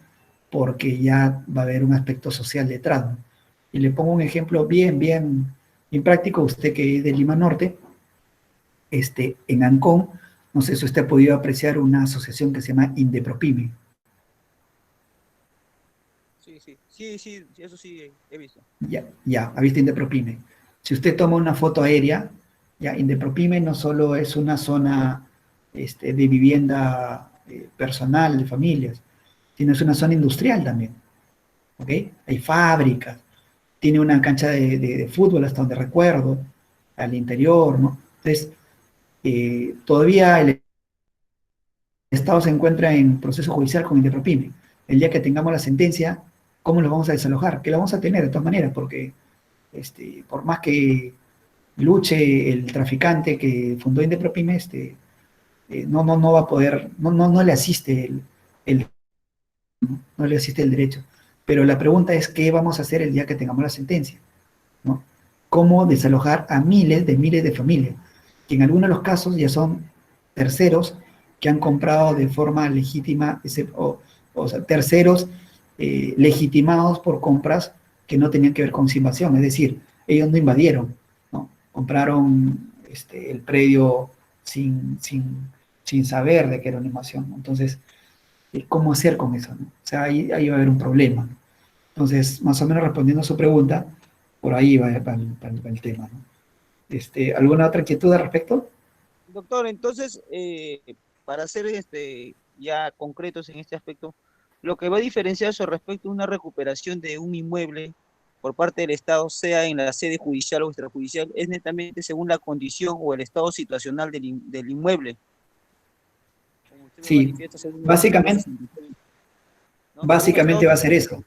porque ya va a haber un aspecto social detrás, ¿no? Y le pongo un ejemplo bien práctico, usted que es de Lima Norte, en Ancón, no sé si usted ha podido apreciar una asociación que se llama Indepropime. Sí, eso sí he visto. Ya, ha visto Indepropime. Si usted toma una foto aérea, ya, Indepropime no solo es una zona de vivienda personal, de familias, sino es una zona industrial también, ¿ok? Hay fábricas, tiene una cancha de fútbol hasta donde recuerdo, al interior, ¿no? Entonces, todavía el Estado se encuentra en proceso judicial con Indepropime. El día que tengamos la sentencia, ¿cómo lo vamos a desalojar? Que la vamos a tener de todas maneras, porque por más que luche el traficante que fundó Indepropime, no va a poder, no le asiste no le asiste el derecho. Pero la pregunta es, ¿qué vamos a hacer el día que tengamos la sentencia? ¿No? ¿Cómo desalojar a miles de familias? Que en algunos de los casos ya son terceros que han comprado de forma legítima, o sea, terceros legitimados por compras que no tenían que ver con su invasión, es decir, ellos no invadieron, ¿no? Compraron el predio sin saber de que era una invasión, ¿no? Entonces, ¿cómo hacer con eso, ¿no? O sea, ahí va a haber un problema, ¿no? Entonces, más o menos respondiendo a su pregunta, por ahí va el tema, ¿no? ¿Alguna otra inquietud al respecto? Doctor, entonces, para ser ya concretos en este aspecto, lo que va a diferenciar eso respecto a una recuperación de un inmueble por parte del Estado, sea en la sede judicial o extrajudicial, es netamente según la condición o el estado situacional del inmueble. Como usted me Sí, manifiesta, según básicamente, ¿no? básicamente va a ser eso. Sí,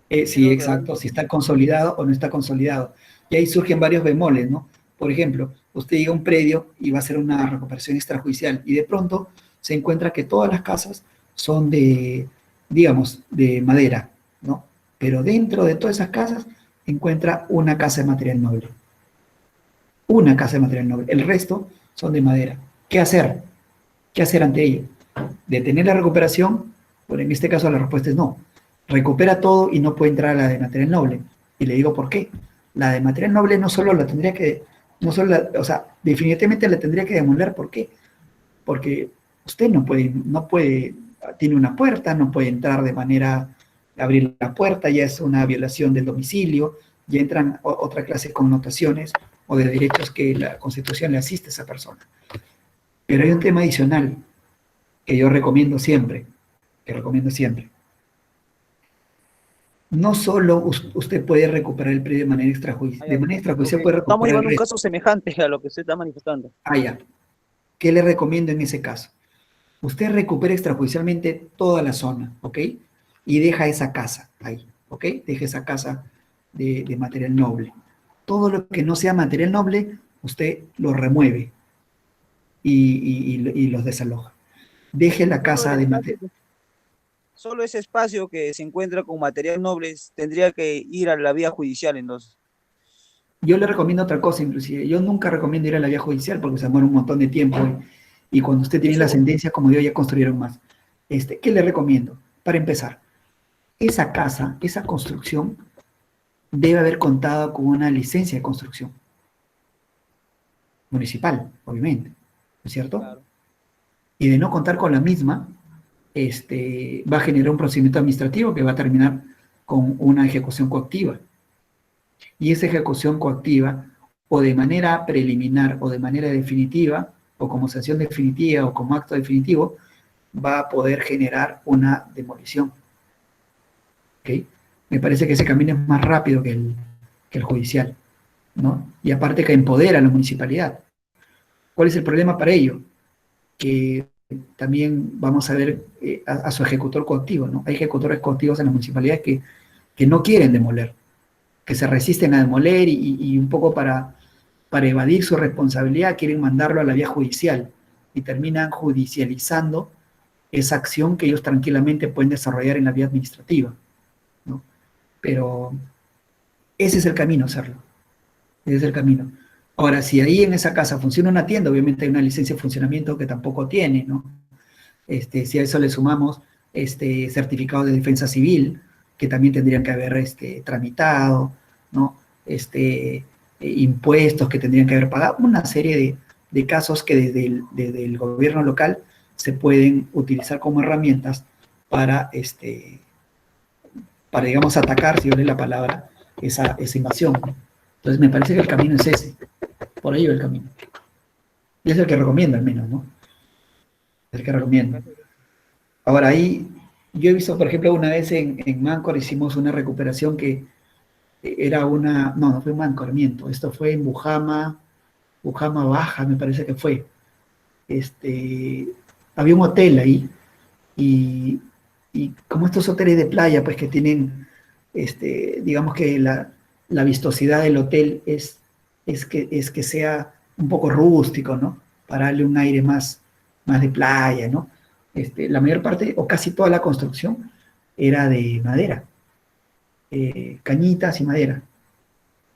Quiero aclarar. exacto, si está consolidado o no está consolidado. Y ahí surgen varios bemoles, ¿no? Por ejemplo, usted llega a un predio y va a hacer una recuperación extrajudicial y de pronto se encuentra que todas las casas son digamos, de madera, ¿no? Pero dentro de todas esas casas encuentra una casa de material noble. Una casa de material noble. El resto son de madera. ¿Qué hacer? ¿Qué hacer ante ello? ¿Detener la recuperación? Bueno, en este caso la respuesta es no. Recupera todo y no puede entrar a la de material noble. Y le digo por qué. La de material noble no solo la tendría que No solo o sea, definitivamente la tendría que demoler. ¿Por qué? Porque usted no puede, tiene una puerta, no puede entrar de manera, abrir la puerta, ya es una violación del domicilio, ya entran otra clase de connotaciones o de derechos que la Constitución le asiste a esa persona. Pero hay un tema adicional que yo recomiendo siempre, que recomiendo siempre. No solo usted puede recuperar el predio de manera extrajudicial, de manera extrajudicial puede Estamos recuperar el llevando un resto. caso semejante a lo que usted está manifestando. Ah, ya. ¿Qué le recomiendo en ese caso? Usted recupera extrajudicialmente toda la zona, ¿ok? Y deja esa casa ahí, ¿ok? Deja esa casa de material noble. Todo lo que no sea material noble, usted lo remueve y los desaloja. Deje la Solo casa el de espacio, material. solo ese espacio que se encuentra con material noble tendría que ir a la vía judicial, entonces. Yo le recomiendo otra cosa, inclusive. Yo nunca recomiendo ir a la vía judicial porque se demora un montón de tiempo y cuando usted tiene la Eso, sentencia, como yo, ya construyeron más. ¿Qué le recomiendo? Para empezar, esa casa, esa construcción, debe haber contado con una licencia de construcción municipal, obviamente, ¿no es cierto? claro. Y de no contar con la misma, va a generar un procedimiento administrativo que va a terminar con una ejecución coactiva. Y esa ejecución coactiva, o de manera preliminar o de manera definitiva, o como sanción definitiva o como acto definitivo, va a poder generar una demolición. ¿Ok? Me parece que ese camino es más rápido que el judicial, ¿no? Y aparte que empodera a la municipalidad. ¿Cuál es el problema para ello? Que también vamos a ver a su ejecutor coactivo, ¿no? Hay ejecutores coactivos en las municipalidades que no quieren demoler, que se resisten a demoler y un poco para evadir su responsabilidad quieren mandarlo a la vía judicial y terminan judicializando esa acción que ellos tranquilamente pueden desarrollar en la vía administrativa, ¿no? Pero ese es el camino, hacerlo. Ese es el camino. Ahora, si ahí en esa casa funciona una tienda, obviamente hay una licencia de funcionamiento que tampoco tiene, ¿no? Si a eso le sumamos certificado de defensa civil, que también tendrían que haber tramitado, ¿no? Impuestos que tendrían que haber pagado, una serie de casos que desde el gobierno local se pueden utilizar como herramientas para, digamos, atacar, si vale la palabra, esa invasión, ¿no? Entonces me parece que el camino es ese, por ahí va el camino. Y es el que recomiendo al menos, ¿no? Es el que recomiendo. Ahora ahí, yo he visto, por ejemplo, una vez en Máncor hicimos una recuperación que era no fue en Máncor, miento, esto fue en Bujama Baja, me parece que fue. Había un hotel ahí y, y como estos hoteles de playa, pues que tienen, digamos que la vistosidad del hotel es que sea un poco rústico, ¿no? Para darle un aire más de playa, ¿no? La mayor parte, o casi toda la construcción, era de madera, cañitas y madera,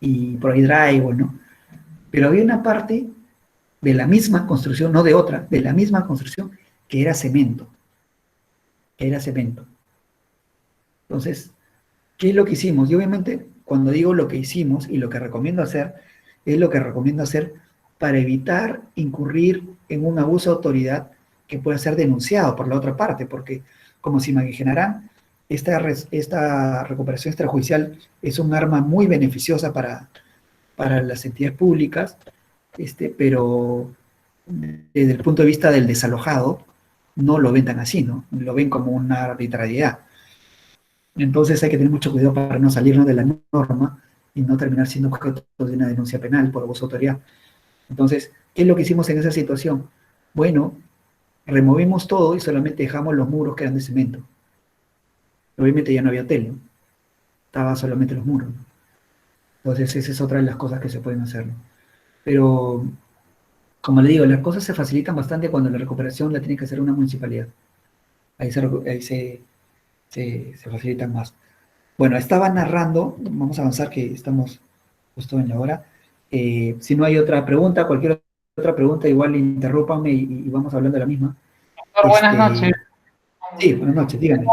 y por ahí drywall, ¿no? Pero había una parte de la misma construcción, no de otra, de la misma construcción, que era cemento, que era cemento. Entonces, ¿qué es lo que hicimos? Y obviamente, cuando digo lo que hicimos y lo que recomiendo hacer, es lo que recomiendo hacer para evitar incurrir en un abuso de autoridad que pueda ser denunciado por la otra parte, porque, como se imaginarán, esta recuperación extrajudicial es un arma muy beneficiosa para las entidades públicas, pero desde el punto de vista del desalojado, no lo ven tan así, ¿no? Lo ven como una arbitrariedad. Entonces hay que tener mucho cuidado para no salirnos de la norma y no terminar siendo objeto de una denuncia penal por abuso de autoridad. Entonces, ¿qué es lo que hicimos en esa situación? Bueno, removimos todo y solamente dejamos los muros que eran de cemento. Obviamente ya no había hotel, ¿no? Estaba solamente los muros, ¿no? Entonces, esa es otra de las cosas que se pueden hacer, ¿no? Pero, como le digo, las cosas se facilitan bastante cuando la recuperación la tiene que hacer una municipalidad. Ahí se facilitan más. Bueno, estaba narrando, vamos a avanzar que estamos justo en la hora. Si no hay otra pregunta, cualquier otra pregunta, igual interrúpanme y vamos hablando de la misma. Doctor, buenas noches. Sí, buenas noches, díganme.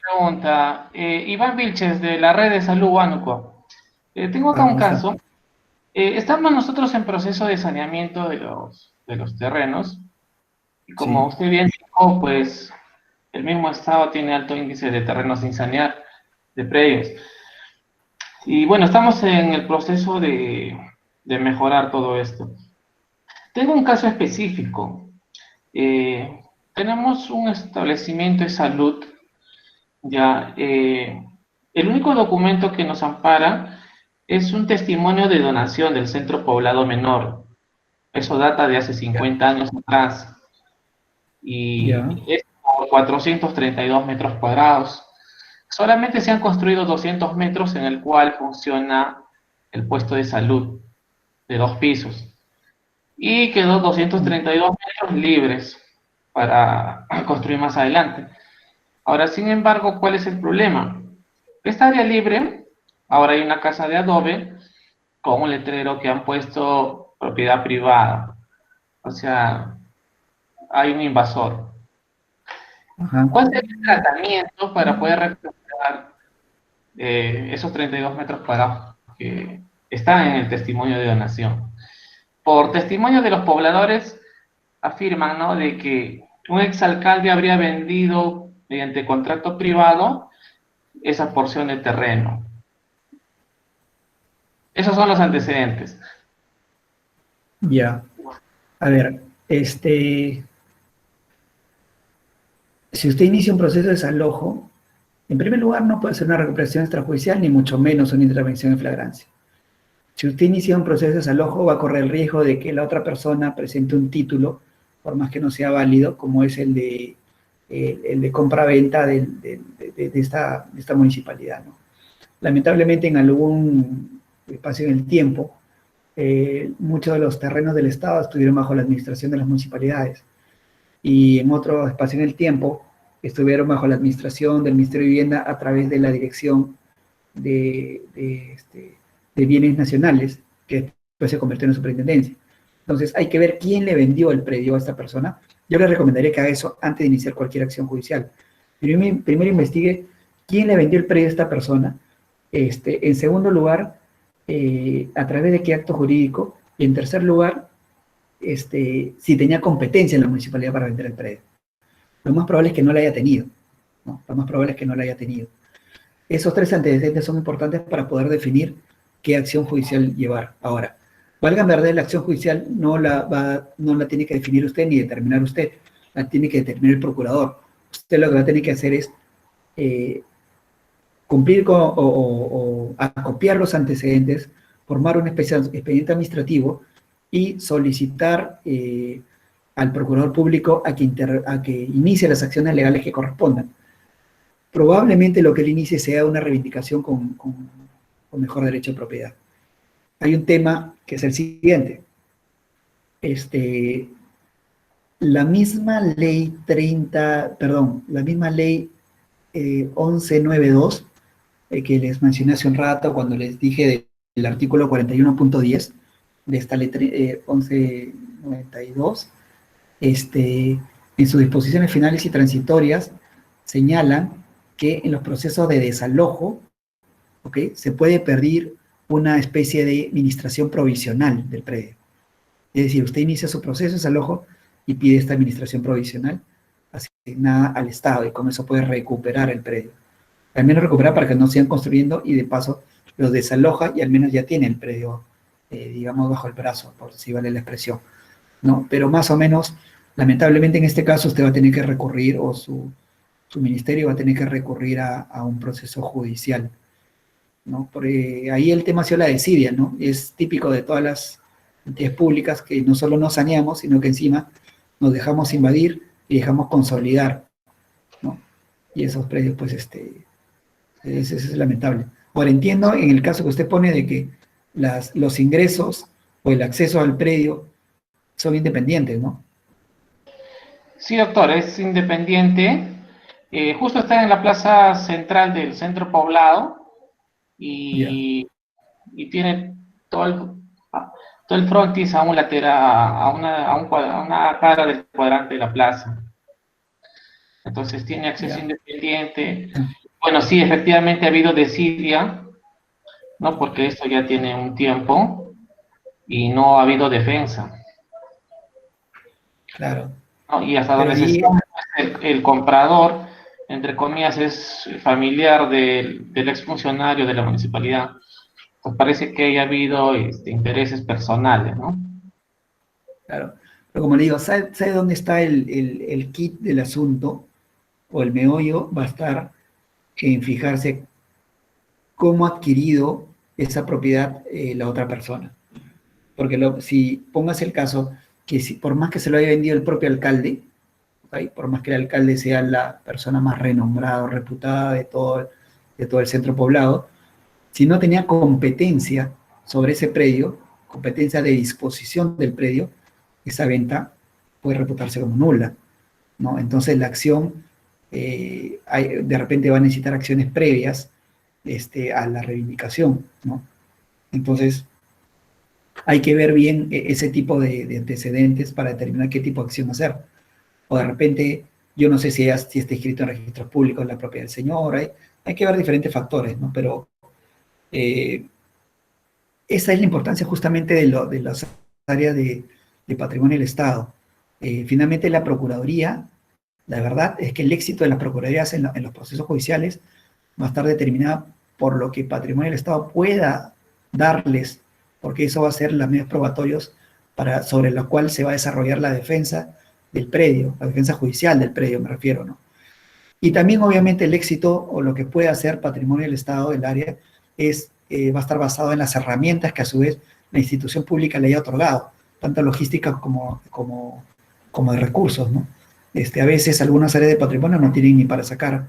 Pregunta. Iván Vilches, de la Red de Salud Huánuco. Tengo acá un ¿Cómo está? caso. Estamos nosotros en proceso de saneamiento de los terrenos. Y como Sí. usted bien dijo, pues el mismo estado tiene alto índice de terrenos sin sanear, de predios. Y bueno, estamos en el proceso de mejorar todo esto. Tengo un caso específico. Eh, Tenemos un establecimiento de salud, ya, el único documento que nos ampara es un testimonio de donación del Centro Poblado Menor. Eso data de hace Ya. 50 años atrás Ya. y es por 432 metros cuadrados. Solamente se han construido 200 metros en el cual funciona el puesto de salud de 2 pisos y quedó 232 metros libres para construir más adelante. Ahora, sin embargo, ¿cuál es el problema? Esta área libre, ahora hay una casa de adobe con un letrero que han puesto propiedad privada. O sea, hay un invasor. Ajá. ¿Cuál es el tratamiento para poder recuperar esos 32 metros cuadrados que están en el testimonio de donación? Por testimonio de los pobladores, afirman, ¿no?, de que un exalcalde habría vendido mediante contrato privado esa porción de terreno. Esos son los antecedentes. Ya. A ver, si usted inicia un proceso de desalojo, en primer lugar no puede ser una recuperación extrajudicial, ni mucho menos una intervención en flagrancia. Si usted inicia un proceso de desalojo, va a correr el riesgo de que la otra persona presente un título, por más que no sea válido, como es el de compra-venta de esta municipalidad, ¿no? Lamentablemente, en algún espacio en el tiempo, muchos de los terrenos del Estado estuvieron bajo la administración de las municipalidades y en otro espacio en el tiempo estuvieron bajo la administración del Ministerio de Vivienda a través de la Dirección de Bienes Nacionales, que después se convirtió en superintendencia. Entonces hay que ver quién le vendió el predio a esta persona. Yo le recomendaría que haga eso antes de iniciar cualquier acción judicial. Primero investigue quién le vendió el predio a esta persona. En segundo lugar, a través de qué acto jurídico. Y en tercer lugar, si tenía competencia en la municipalidad para vender el predio. Lo más probable es que no la haya tenido, ¿no? Lo más probable es que no la haya tenido. Esos tres antecedentes son importantes para poder definir qué acción judicial llevar. Ahora, válgame verdad, la acción judicial no la tiene que definir usted ni determinar usted, la tiene que determinar el procurador. Usted lo que va a tener que hacer es cumplir con o acopiar los antecedentes, formar un expediente administrativo y solicitar al procurador público a que inicie las acciones legales que correspondan. Probablemente lo que él inicie sea una reivindicación con mejor derecho de propiedad. Hay un tema que es el siguiente. La misma ley 1192, que les mencioné hace un rato cuando les dije del artículo 41.10 de esta ley 1192, en sus disposiciones finales y transitorias señalan que en los procesos de desalojo, ¿okay?, se puede pedir una especie de administración provisional del predio. Es decir, usted inicia su proceso de desalojo y pide esta administración provisional asignada al Estado, y con eso puede recuperar el predio. Al menos recuperar para que no sigan construyendo y de paso los desaloja y al menos ya tiene el predio, digamos, bajo el brazo, por si vale la expresión, ¿no? Pero más o menos, lamentablemente en este caso usted va a tener que recurrir, o su ministerio va a tener que recurrir a un proceso judicial, ¿no? Porque ahí el tema ha sido la desidia, ¿no? Es típico de todas las entidades públicas que no solo nos saneamos, sino que encima nos dejamos invadir y dejamos consolidar, ¿no? Y esos predios, pues, es lamentable. Ahora, entiendo en el caso que usted pone de que los ingresos o el acceso al predio son independientes, ¿no? Sí, doctor, es independiente. Justo está en la plaza central del centro poblado Ya. y tiene todo el frontis a un lateral, a una cara del cuadrante de la plaza. Entonces tiene acceso Ya. independiente. Bueno, sí, efectivamente ha habido desidia, ¿no? Porque esto ya tiene un tiempo. y no ha habido defensa, Claro. ¿no? Y hasta Pero donde se ahí, sabe, el comprador, entre comillas, es familiar del exfuncionario de la municipalidad. Pues parece que haya habido intereses personales, ¿no? claro. Pero como le digo, ¿sabe dónde está el kit del asunto? O el meollo va a estar en fijarse cómo ha adquirido esa propiedad la otra persona. Porque si pongas el caso que si, por más que se lo haya vendido el propio alcalde, ¿ok? Por más que el alcalde sea la persona más renombrada, reputada de todo el centro poblado, si no tenía competencia sobre ese predio, competencia de disposición del predio, esa venta puede reputarse como nula, ¿no? Entonces la acción de repente va a necesitar acciones previas a la reivindicación, ¿no? Entonces hay que ver bien ese tipo de antecedentes para determinar qué tipo de acción hacer. O de repente, yo no sé si está escrito en registros públicos la propiedad del señor, hay que ver diferentes factores, ¿no? Pero eh, esa es la importancia justamente de las áreas de patrimonio del Estado. Finalmente, la Procuraduría, la verdad es que el éxito de las Procuradurías en los procesos judiciales va a estar determinada por lo que Patrimonio del Estado pueda darles, porque eso va a ser los medios probatorios sobre los cuales se va a desarrollar la defensa del predio, la defensa judicial del predio, me refiero, ¿no? Y también, obviamente, el éxito o lo que puede hacer Patrimonio del Estado del área va a estar basado en las herramientas que a su vez la institución pública le haya otorgado, tanto logísticas como de recursos, ¿no? A veces algunas áreas de patrimonio no tienen ni para sacar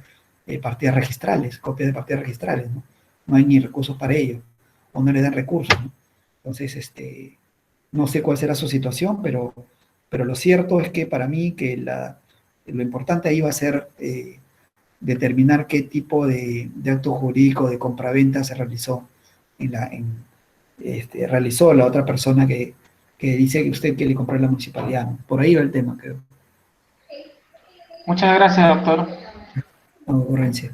partidas registrales, copias de partidas registrales, ¿no? No hay ni recursos para ello, o no le dan recursos, ¿no? Entonces, no sé cuál será su situación, pero lo cierto es que para mí que lo importante ahí va a ser determinar qué tipo de acto jurídico de compraventa se realizó realizó la otra persona que dice que usted quiere comprar la municipalidad, ¿no? Por ahí va el tema, creo. Muchas gracias, doctor. No, ocurrencia.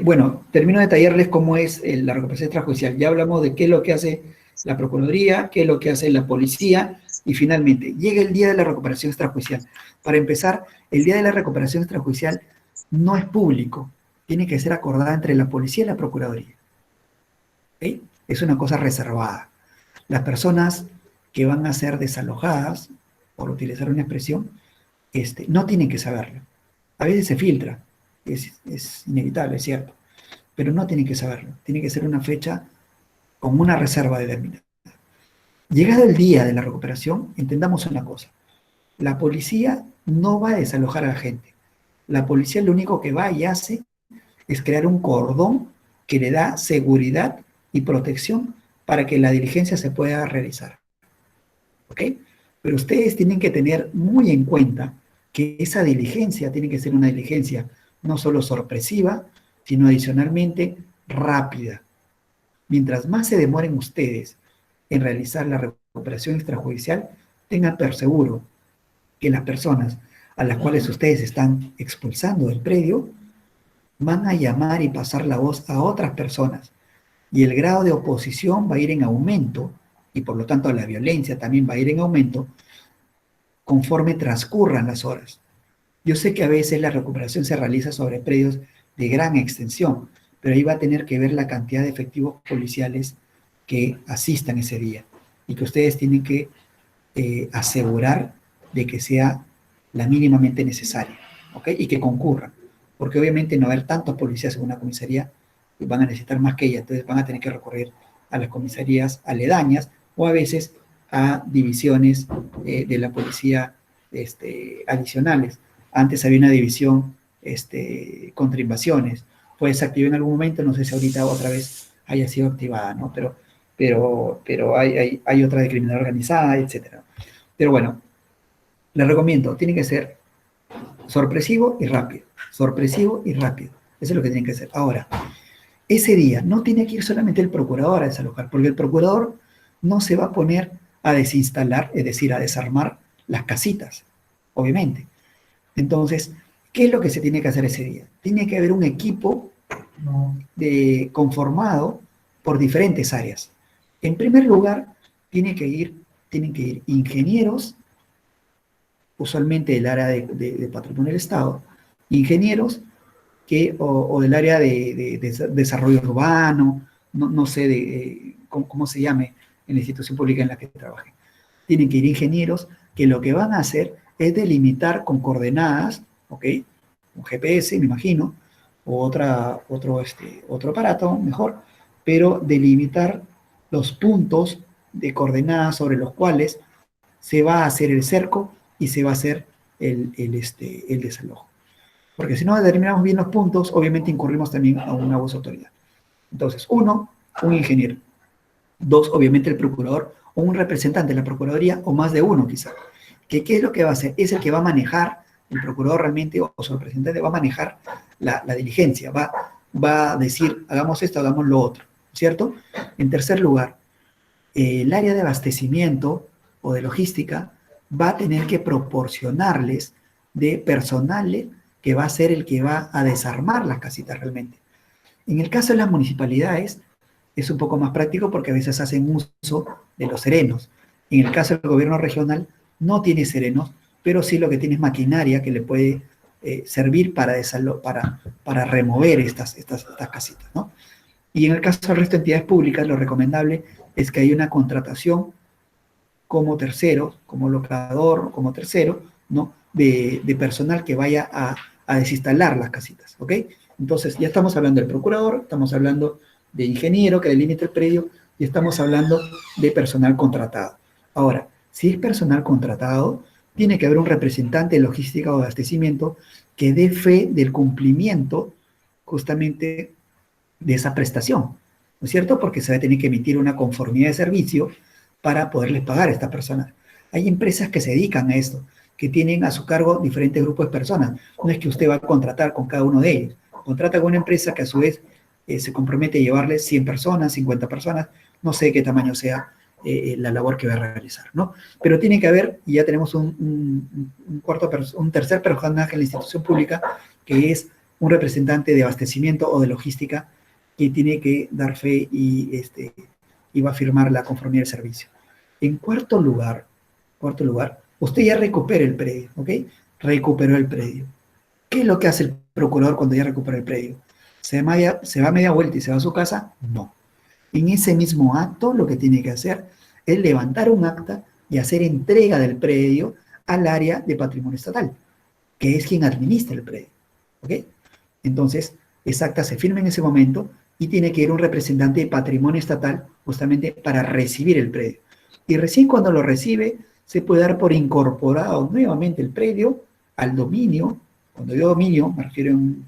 Bueno, termino de detallarles cómo es la recuperación extrajudicial. Ya hablamos de qué es lo que hace la Procuraduría, qué es lo que hace la policía, y finalmente, llega el día de la recuperación extrajudicial. Para empezar, el día de la recuperación extrajudicial no es público, tiene que ser acordada entre la policía y la Procuraduría. ¿Okay? Es una cosa reservada. Las personas que van a ser desalojadas, por utilizar una expresión, no tienen que saberlo. A veces se filtra, es inevitable, es cierto, pero no tienen que saberlo. Tiene que ser una fecha con una reserva determinada. Llegado el día de la recuperación, entendamos una cosa. La policía no va a desalojar a la gente. La policía lo único que va y hace es crear un cordón que le da seguridad y protección para que la diligencia se pueda realizar. ¿Ok? Pero ustedes tienen que tener muy en cuenta que esa diligencia tiene que ser una diligencia no solo sorpresiva, sino adicionalmente rápida. Mientras más se demoren ustedes en realizar la recuperación extrajudicial, tengan por seguro que las personas a las cuales ustedes están expulsando del predio van a llamar y pasar la voz a otras personas. Y el grado de oposición va a ir en aumento, y por lo tanto la violencia también va a ir en aumento conforme transcurran las horas. Yo sé que a veces la recuperación se realiza sobre predios de gran extensión, pero ahí va a tener que ver la cantidad de efectivos policiales que asistan ese día y que ustedes tienen que asegurar de que sea la mínimamente necesaria, ¿ok? Y que concurran, porque obviamente no va a haber tantos policías en una comisaría y van a necesitar más que ella, entonces van a tener que recurrir a las comisarías aledañas o a veces a divisiones de la policía adicionales. Antes había una división contra invasiones, fue desactivada en algún momento, no sé si ahorita otra vez haya sido activada, ¿no? Pero hay otra de criminalidad organizada, etc. Pero bueno, les recomiendo, tiene que ser sorpresivo y rápido, sorpresivo y rápido. Eso es lo que tienen que hacer. Ahora, ese día no tiene que ir solamente el procurador a desalojar, porque el procurador no se va a poner a desinstalar, es decir, a desarmar las casitas, obviamente. Entonces, ¿qué es lo que se tiene que hacer ese día? Tiene que haber un equipo conformado por diferentes áreas. En primer lugar, tienen que ir ingenieros, usualmente del área de patrimonio del Estado, ingenieros o del área de desarrollo urbano, no sé cómo se llame en la institución pública en la que trabajen. Tienen que ir ingenieros que lo que van a hacer es delimitar con coordenadas, ¿ok? Un GPS, me imagino, o otro aparato mejor, pero delimitar los puntos de coordenadas sobre los cuales se va a hacer el cerco y se va a hacer el desalojo. Porque si no determinamos bien los puntos, obviamente incurrimos también a un abuso de autoridad. Entonces, uno, un ingeniero. Dos, obviamente el procurador o un representante de la Procuraduría o más de uno quizá. ¿Qué es lo que va a hacer? Es el que va a manejar, el procurador realmente o su representante va a manejar la diligencia, va a decir, hagamos esto, hagamos lo otro, ¿cierto? En tercer lugar, el área de abastecimiento o de logística va a tener que proporcionarles de personal que va a ser el que va a desarmar las casitas realmente. En el caso de las municipalidades es un poco más práctico porque a veces hacen uso de los serenos. En el caso del gobierno regional no tiene serenos, pero sí lo que tiene es maquinaria que le puede servir para remover estas casitas, ¿no? Y en el caso del resto de entidades públicas, lo recomendable es que haya una contratación como tercero, como locador, como tercero, ¿no? De personal que vaya a desinstalar las casitas, ¿ok? Entonces, ya estamos hablando del procurador, estamos hablando de ingeniero que delimita el predio y estamos hablando de personal contratado. Ahora, si es personal contratado, tiene que haber un representante de logística o de abastecimiento que dé fe del cumplimiento justamente de esa prestación, ¿no es cierto? Porque se va a tener que emitir una conformidad de servicio para poderles pagar a estas personas. Hay empresas que se dedican a esto, que tienen a su cargo diferentes grupos de personas. No es que usted va a contratar con cada uno de ellos. Contrata con una empresa que a su vez se compromete a llevarle 100 personas, 50 personas, no sé qué tamaño sea la labor que va a realizar, ¿no? Pero tiene que haber, y ya tenemos un tercer personaje en la institución pública, que es un representante de abastecimiento o de logística, que tiene que dar fe y va a firmar la conformidad del servicio. En cuarto lugar, usted ya recupera el predio, ¿ok? Recuperó el predio. ¿Qué es lo que hace el procurador cuando ya recupera el predio? ¿Se va media vuelta y se va a su casa? No. En ese mismo acto, lo que tiene que hacer es levantar un acta y hacer entrega del predio al área de patrimonio estatal, que es quien administra el predio, ¿ok? Entonces, esa acta se firma en ese momento y tiene que ir un representante de patrimonio estatal justamente para recibir el predio. Y recién cuando lo recibe, se puede dar por incorporado nuevamente el predio al dominio. Cuando digo dominio, me refiero en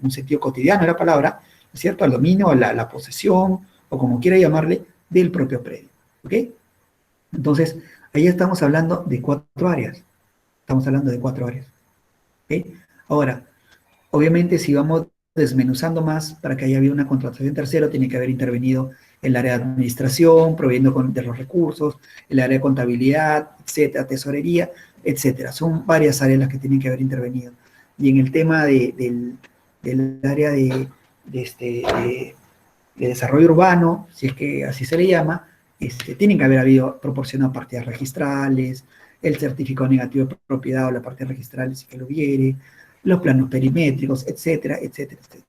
un sentido cotidiano de la palabra, ¿no es cierto? Al dominio, a la posesión, o como quiera llamarle, del propio predio, ¿ok? Entonces, ahí estamos hablando de 4 áreas. Estamos hablando de 4 áreas, ¿ok? Ahora, obviamente, si vamos desmenuzando más, para que haya habido una contratación tercero, tiene que haber intervenido el área de administración, proveyendo de los recursos, el área de contabilidad, etcétera, tesorería, etcétera. Son varias áreas las que tienen que haber intervenido. Y en el tema del área de desarrollo urbano, si es que así se le llama, tienen que haber habido proporcionado partidas registrales, el certificado negativo de propiedad o la partida registral si que lo hubiere, los planos perimétricos, etcétera, etcétera, etcétera.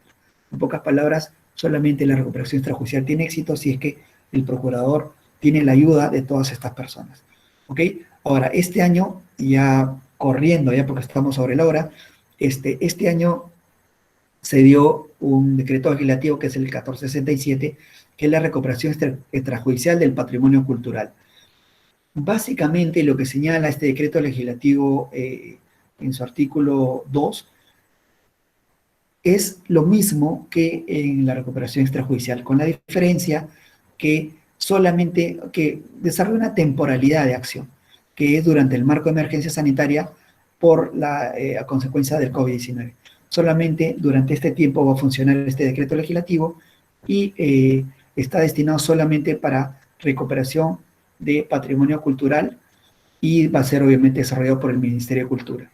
En pocas palabras, solamente la recuperación extrajudicial tiene éxito si es que el procurador tiene la ayuda de todas estas personas. ¿Ok? Ahora, este año, ya corriendo, ya porque estamos sobre la hora, este año se dio un decreto legislativo que es el 1467, que es la recuperación extrajudicial del patrimonio cultural. Básicamente lo que señala este decreto legislativo en su artículo 2 es lo mismo que en la recuperación extrajudicial, con la diferencia que solamente desarrolla una temporalidad de acción, que es durante el marco de emergencia sanitaria por a consecuencia del COVID-19. Solamente durante este tiempo va a funcionar este decreto legislativo y está destinado solamente para recuperación de patrimonio cultural y va a ser obviamente desarrollado por el Ministerio de Cultura.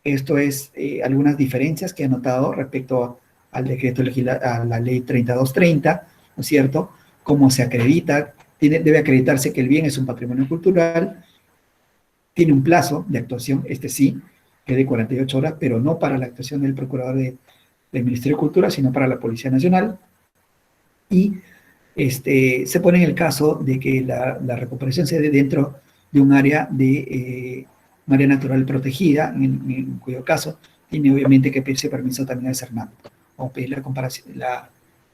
Esto es algunas diferencias que he notado respecto al decreto a la ley 3230, ¿no es cierto? Cómo se acredita, debe acreditarse que el bien es un patrimonio cultural, tiene un plazo de actuación, este sí, que es de 48 horas, pero no para la actuación del procurador del Ministerio de Cultura, sino para la Policía Nacional, y se pone en el caso de que la recuperación se dé dentro de un área natural protegida, en cuyo caso tiene obviamente que pedirse permiso también al CERNAM, o pedir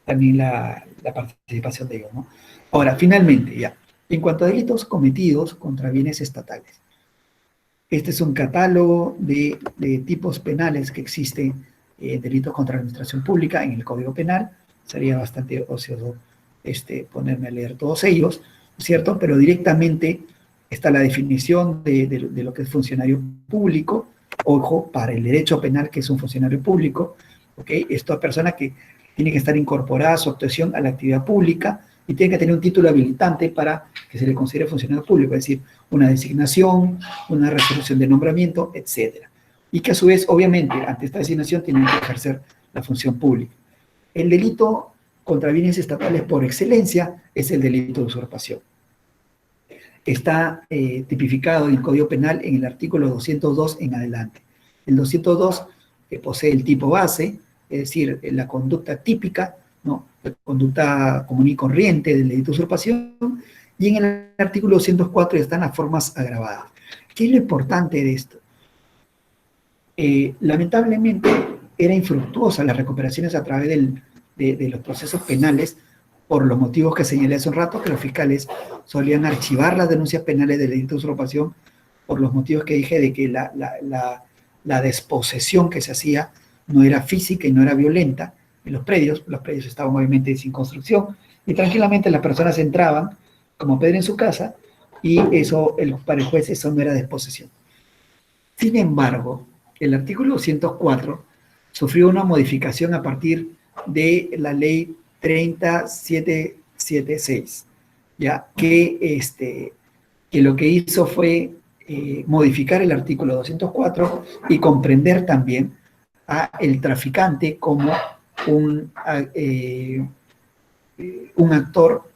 también la participación de ellos, ¿no? Ahora, finalmente, ya, en cuanto a delitos cometidos contra bienes estatales, este es un catálogo de tipos penales que existen, delitos contra la administración pública en el Código Penal. Sería bastante ocioso ponerme a leer todos ellos, ¿cierto? Pero directamente está la definición de lo que es funcionario público. Ojo, para el derecho penal, que es un funcionario público, ¿ok? Es toda persona que tiene que estar incorporada a su actuación a la actividad pública y tiene que tener un título habilitante para que se le considere funcionario público, es decir, una designación, una resolución de nombramiento, etc. Y que a su vez, obviamente, ante esta designación tienen que ejercer la función pública. El delito contra bienes estatales por excelencia es el delito de usurpación. Está tipificado en el Código Penal en el artículo 202 en adelante. El 202 posee el tipo base, es decir, la conducta típica, ¿no? La conducta común y corriente del delito de usurpación, y en el artículo 204 están las formas agravadas. ¿Qué es lo importante de esto? Lamentablemente era infructuosa las recuperaciones a través de los procesos penales por los motivos que señalé hace un rato, que los fiscales solían archivar las denuncias penales del delito de usurpación por los motivos que dije de que la desposesión que se hacía no era física y no era violenta en los predios estaban obviamente sin construcción, y tranquilamente las personas entraban como Pedro en su casa, y eso, para el juez, eso no era desposesión. Sin embargo, el artículo 204 sufrió una modificación a partir de la ley 30776, ¿ya? Que lo que hizo fue modificar el artículo 204 y comprender también a el traficante como un actor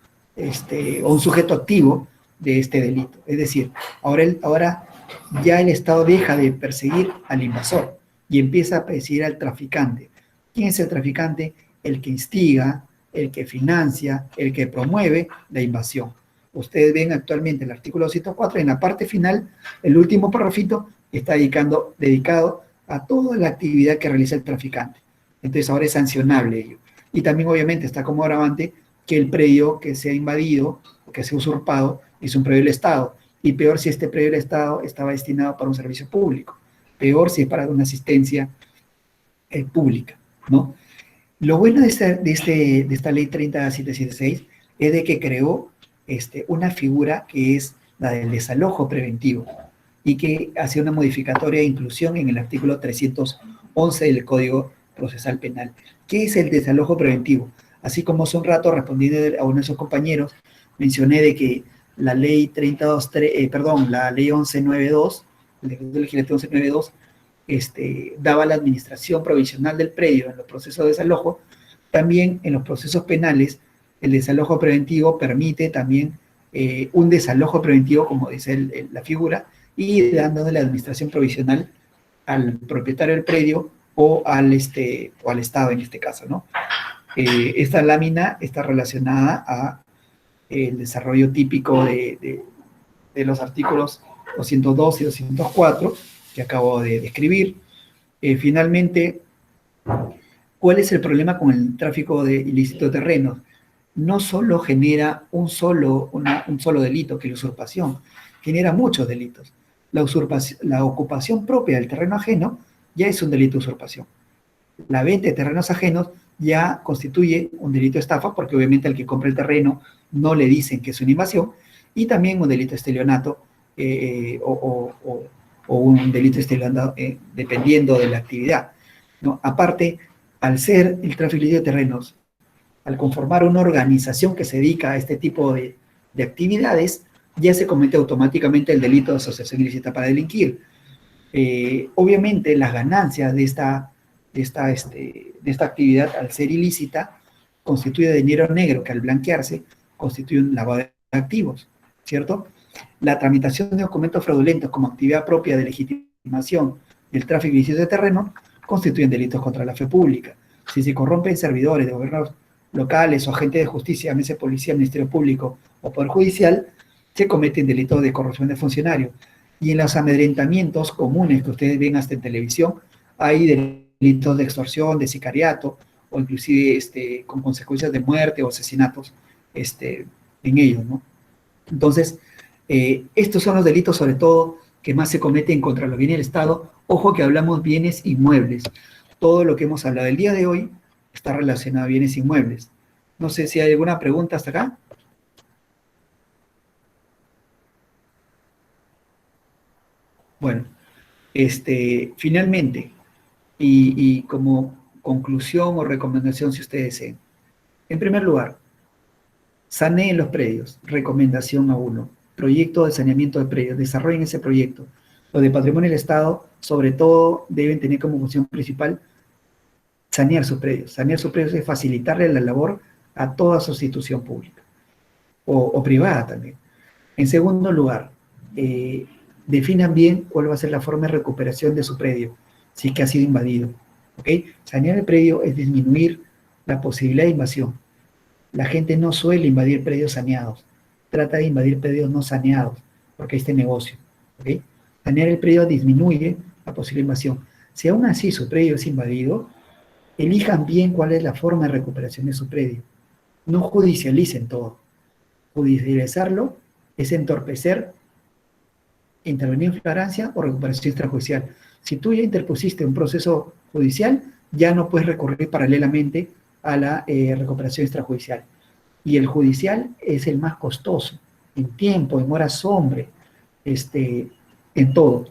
o un sujeto activo de este delito. Es decir, ahora ya el Estado deja de perseguir al invasor y empieza a perseguir al traficante. ¿Quién es el traficante? El que instiga, el que financia, el que promueve la invasión. Ustedes ven actualmente el artículo 204, en la parte final, el último párrafito está dedicado a toda la actividad que realiza el traficante. Entonces ahora es sancionable ello. Y también obviamente está como agravante que el predio que sea invadido o que sea usurpado es un predio del Estado. Y peor si este predio del Estado estaba destinado para un servicio público. Peor si es para una asistencia pública, ¿no? Lo bueno de esta ley 30776 es de que creó una figura que es la del desalojo preventivo y que hace una modificatoria de inclusión en el artículo 311 del Código Procesal Penal. ¿Qué es el desalojo preventivo? Así como hace un rato, respondiendo a uno de sus compañeros, mencioné de que la ley la ley 1192, el decreto legislativo 1192, daba la administración provisional del predio en los procesos de desalojo. También en los procesos penales, el desalojo preventivo permite también un desalojo preventivo, como dice la figura, y dándole la administración provisional al propietario del predio o al Estado en este caso, ¿no? Esta lámina está relacionada a el desarrollo típico de los artículos 202 y 204 que acabo de describir. Finalmente, ¿cuál es el problema con el tráfico ilícito de terrenos? No solo genera un solo delito, que es la usurpación, genera muchos delitos. La ocupación propia del terreno ajeno ya es un delito de usurpación. La venta de terrenos ajenos ya constituye un delito de estafa, porque obviamente al que compra el terreno no le dicen que es una invasión, y también un delito de estelionato o un delito de estelionato dependiendo de la actividad, ¿no? Aparte, al ser el tráfico ilícito de terrenos, al conformar una organización que se dedica a este tipo de actividades, ya se comete automáticamente el delito de asociación ilícita para delinquir. Obviamente, las ganancias de esta actividad, al ser ilícita, constituye dinero negro que al blanquearse constituye un lavado de activos, ¿cierto? La tramitación de documentos fraudulentos como actividad propia de legitimación del tráfico ilícito de terreno constituyen delitos contra la fe pública. Si se corrompen servidores de gobiernos locales o agentes de justicia, llámese policía, ministerio público o poder judicial, se cometen delitos de corrupción de funcionarios. Y en los amedrentamientos comunes que ustedes ven hasta en televisión, hay delitos de extorsión, de sicariato, o inclusive con consecuencias de muerte o asesinatos en ellos, ¿no? Entonces, estos son los delitos, sobre todo, que más se cometen contra los bienes del Estado. Ojo que hablamos bienes inmuebles. Todo lo que hemos hablado el día de hoy está relacionado a bienes inmuebles. No sé si hay alguna pregunta hasta acá. Bueno, finalmente, y como conclusión o recomendación, si ustedes desean. En primer lugar, saneen los predios. Recomendación a 1. Proyecto de saneamiento de predios. Desarrollen ese proyecto. Los de patrimonio del Estado, sobre todo, deben tener como función principal sanear sus predios. Sanear sus predios es facilitarle la labor a toda su institución pública o privada también. En segundo lugar, definan bien cuál va a ser la forma de recuperación de su predio, si es que ha sido invadido. ¿Ok? Sanear el predio es disminuir la posibilidad de invasión. La gente no suele invadir predios saneados. Trata de invadir predios no saneados, porque hay este negocio. ¿Ok? Sanear el predio disminuye la posible invasión. Si aún así su predio es invadido, elijan bien cuál es la forma de recuperación de su predio. No judicialicen todo. Judicializarlo es entorpecer, intervenir en flagrancia o recuperación extrajudicial. Si tú ya interpusiste un proceso judicial, ya no puedes recurrir paralelamente a la recuperación extrajudicial. Y el judicial es el más costoso, en tiempo, en horas hombre, en todo.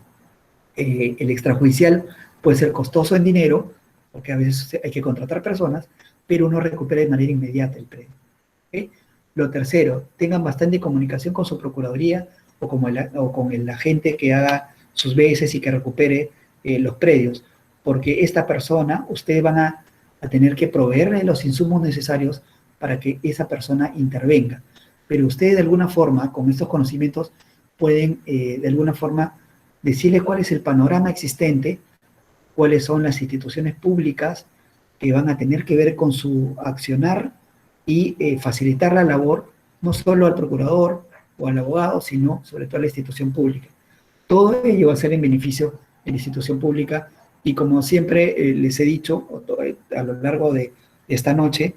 El extrajudicial puede ser costoso en dinero, porque a veces hay que contratar personas, pero uno recupera de manera inmediata el predio. ¿Okay? Lo tercero, tengan bastante comunicación con su procuraduría o con el agente que haga sus veces y que recupere los predios, porque esta persona, ustedes van a tener que proveerle los insumos necesarios para que esa persona intervenga. Pero ustedes de alguna forma, con estos conocimientos, pueden de alguna forma decirle cuál es el panorama existente, cuáles son las instituciones públicas que van a tener que ver con su accionar y facilitar la labor, no solo al procurador o al abogado, sino sobre todo a la institución pública. Todo ello va a ser en beneficio de la institución pública y como siempre les he dicho a lo largo de esta noche,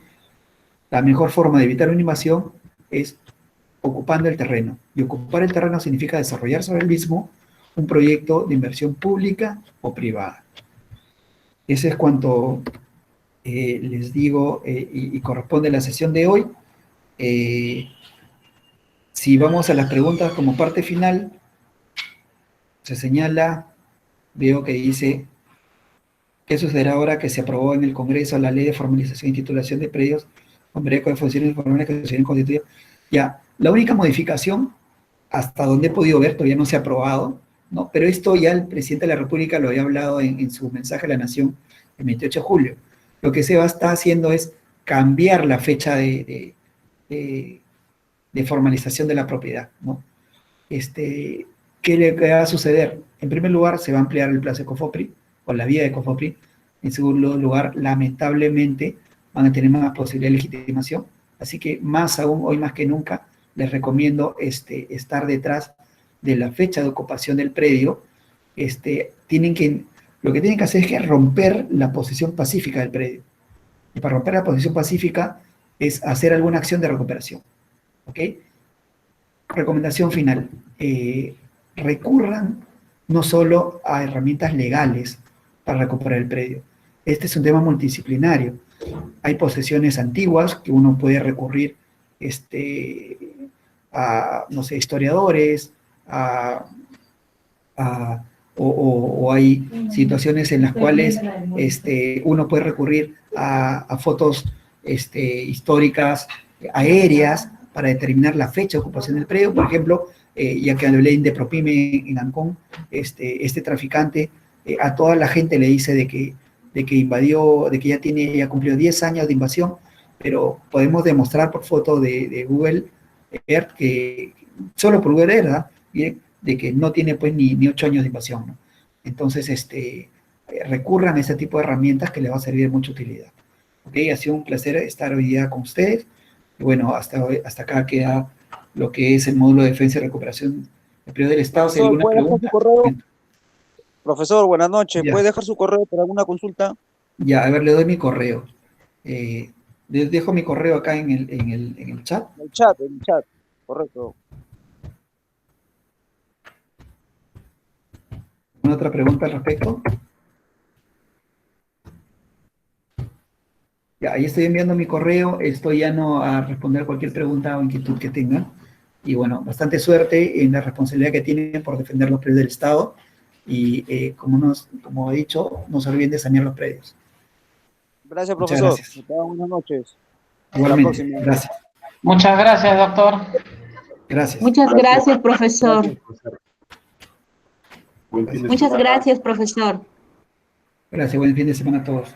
la mejor forma de evitar una invasión es ocupando el terreno. Y ocupar el terreno significa desarrollar sobre el mismo un proyecto de inversión pública o privada. Ese es cuanto les digo y corresponde a la sesión de hoy. Si vamos a las preguntas como parte final, se señala, veo que dice, ¿qué sucederá ahora que se aprobó en el Congreso la Ley de Formalización y Titulación de Predios con breveco de funciones formales que se han constituido? Ya, la única modificación, hasta donde he podido ver, todavía no se ha aprobado, ¿no? Pero esto ya el presidente de la República lo había hablado en su mensaje a la Nación el 28 de julio. Lo que se va a estar haciendo es cambiar la fecha de formalización de la propiedad, ¿no? ¿Qué va a suceder? En primer lugar, se va a ampliar el plazo de COFOPRI, o la vía de COFOPRI. En segundo lugar, lamentablemente, van a tener más posibilidad de legitimación. Así que más aún, hoy más que nunca, les recomiendo estar detrás de la fecha de ocupación del predio. Lo que tienen que hacer es que romper la posición pacífica del predio. Y para romper la posición pacífica es hacer alguna acción de recuperación. ¿Ok? Recomendación final. Recurran no solo a herramientas legales para recuperar el predio. Este es un tema multidisciplinario. Hay posesiones antiguas que uno puede recurrir a, no sé, historiadores, o hay situaciones en las cuales uno puede recurrir a fotos históricas aéreas para determinar la fecha de ocupación del predio. Por ejemplo, ya que hablé de Propime en Ancón, este traficante a toda la gente le dice de que invadió, de que ya cumplió 10 años de invasión, pero podemos demostrar por foto de Google ERT, que solo por ver, ¿verdad? De que no tiene pues ni 8 años de invasión, ¿no? Entonces, recurran a ese tipo de herramientas que les va a servir de mucha utilidad. ¿Ok? Ha sido un placer estar hoy día con ustedes. Y bueno, hasta acá queda lo que es el módulo de defensa y recuperación del periodo del Estado. Si hay alguna pregunta. Profesor, buenas noches. Ya. ¿Puede dejar su correo para alguna consulta? Ya, a ver, le doy mi correo. Les dejo mi correo acá en el chat. En el chat, correcto. ¿Alguna otra pregunta al respecto? Ya, ahí estoy enviando mi correo. Estoy ya no a responder cualquier pregunta o inquietud que tengan. Y bueno, bastante suerte en la responsabilidad que tienen por defender los predios del Estado. Y como he dicho, no se olviden de sanear los predios. Gracias, Muchas profesor. gracias. Buenas noches. Igualmente. Hasta la próxima. Gracias. Muchas gracias, doctor. Gracias. Muchas gracias, profesor. Gracias, profesor. Buen fin de Muchas semana. gracias, profesor. Gracias. Buen fin de semana a todos.